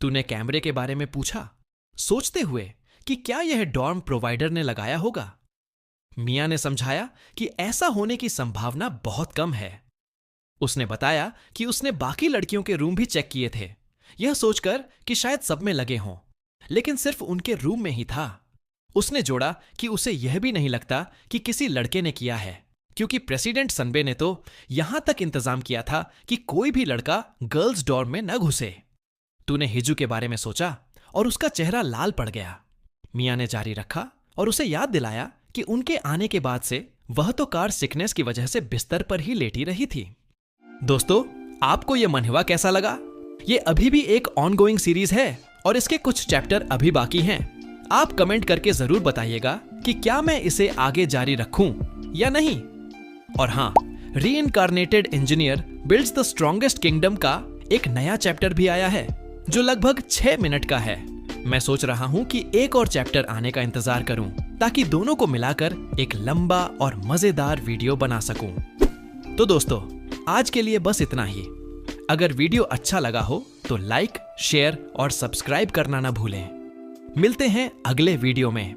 तूने कैमरे के बारे में पूछा, सोचते हुए कि क्या यह डॉर्म प्रोवाइडर ने लगाया होगा। मियां ने समझाया कि ऐसा होने की संभावना बहुत कम है। उसने बताया कि उसने बाकी लड़कियों के रूम भी चेक किए थे, यह सोचकर कि शायद सब में लगे हों, लेकिन सिर्फ उनके रूम में ही था। उसने जोड़ा कि उसे यह भी नहीं लगता कि किसी लड़के ने किया है, क्योंकि प्रेसिडेंट सनबे ने तो यहां तक इंतजाम किया था कि कोई भी लड़का गर्ल्स डॉर्म में न घुसे। तूने हिजू के बारे में सोचा और उसका चेहरा लाल पड़ गया। मियां ने जारी रखा और उसे याद दिलाया कि उनके आने के बाद से वह तो कार सिकनेस की वजह से बिस्तर पर ही लेटी रही थी। दोस्तों, आपको यह मनहवा कैसा लगा? यह अभी भी एक ऑनगोइंग सीरीज है और इसके कुछ चैप्टर अभी बाकी हैं। आप कमेंट करके जरूर बताइएगा कि क्या मैं इसे आगे जारी रखूं या नहीं। और हाँ, reincarnated engineer builds the strongest kingdom का एक नया चैप्टर भी आया है जो लगभग 6 मिनट का है। मैं सोच रहा हूँ कि एक और चैप्टर आने का इंतजार करूँ ताकि दोनों को मिलाकर एक लंबा और मजेदार वीडियो बना सकूं। तो दोस्तों, आज के लिए बस इतना ही। अगर वीडियो अच्छा लगा हो तो लाइक, शेयर और सब्सक्राइब करना ना भूलें। मिलते हैं अगले वीडियो में।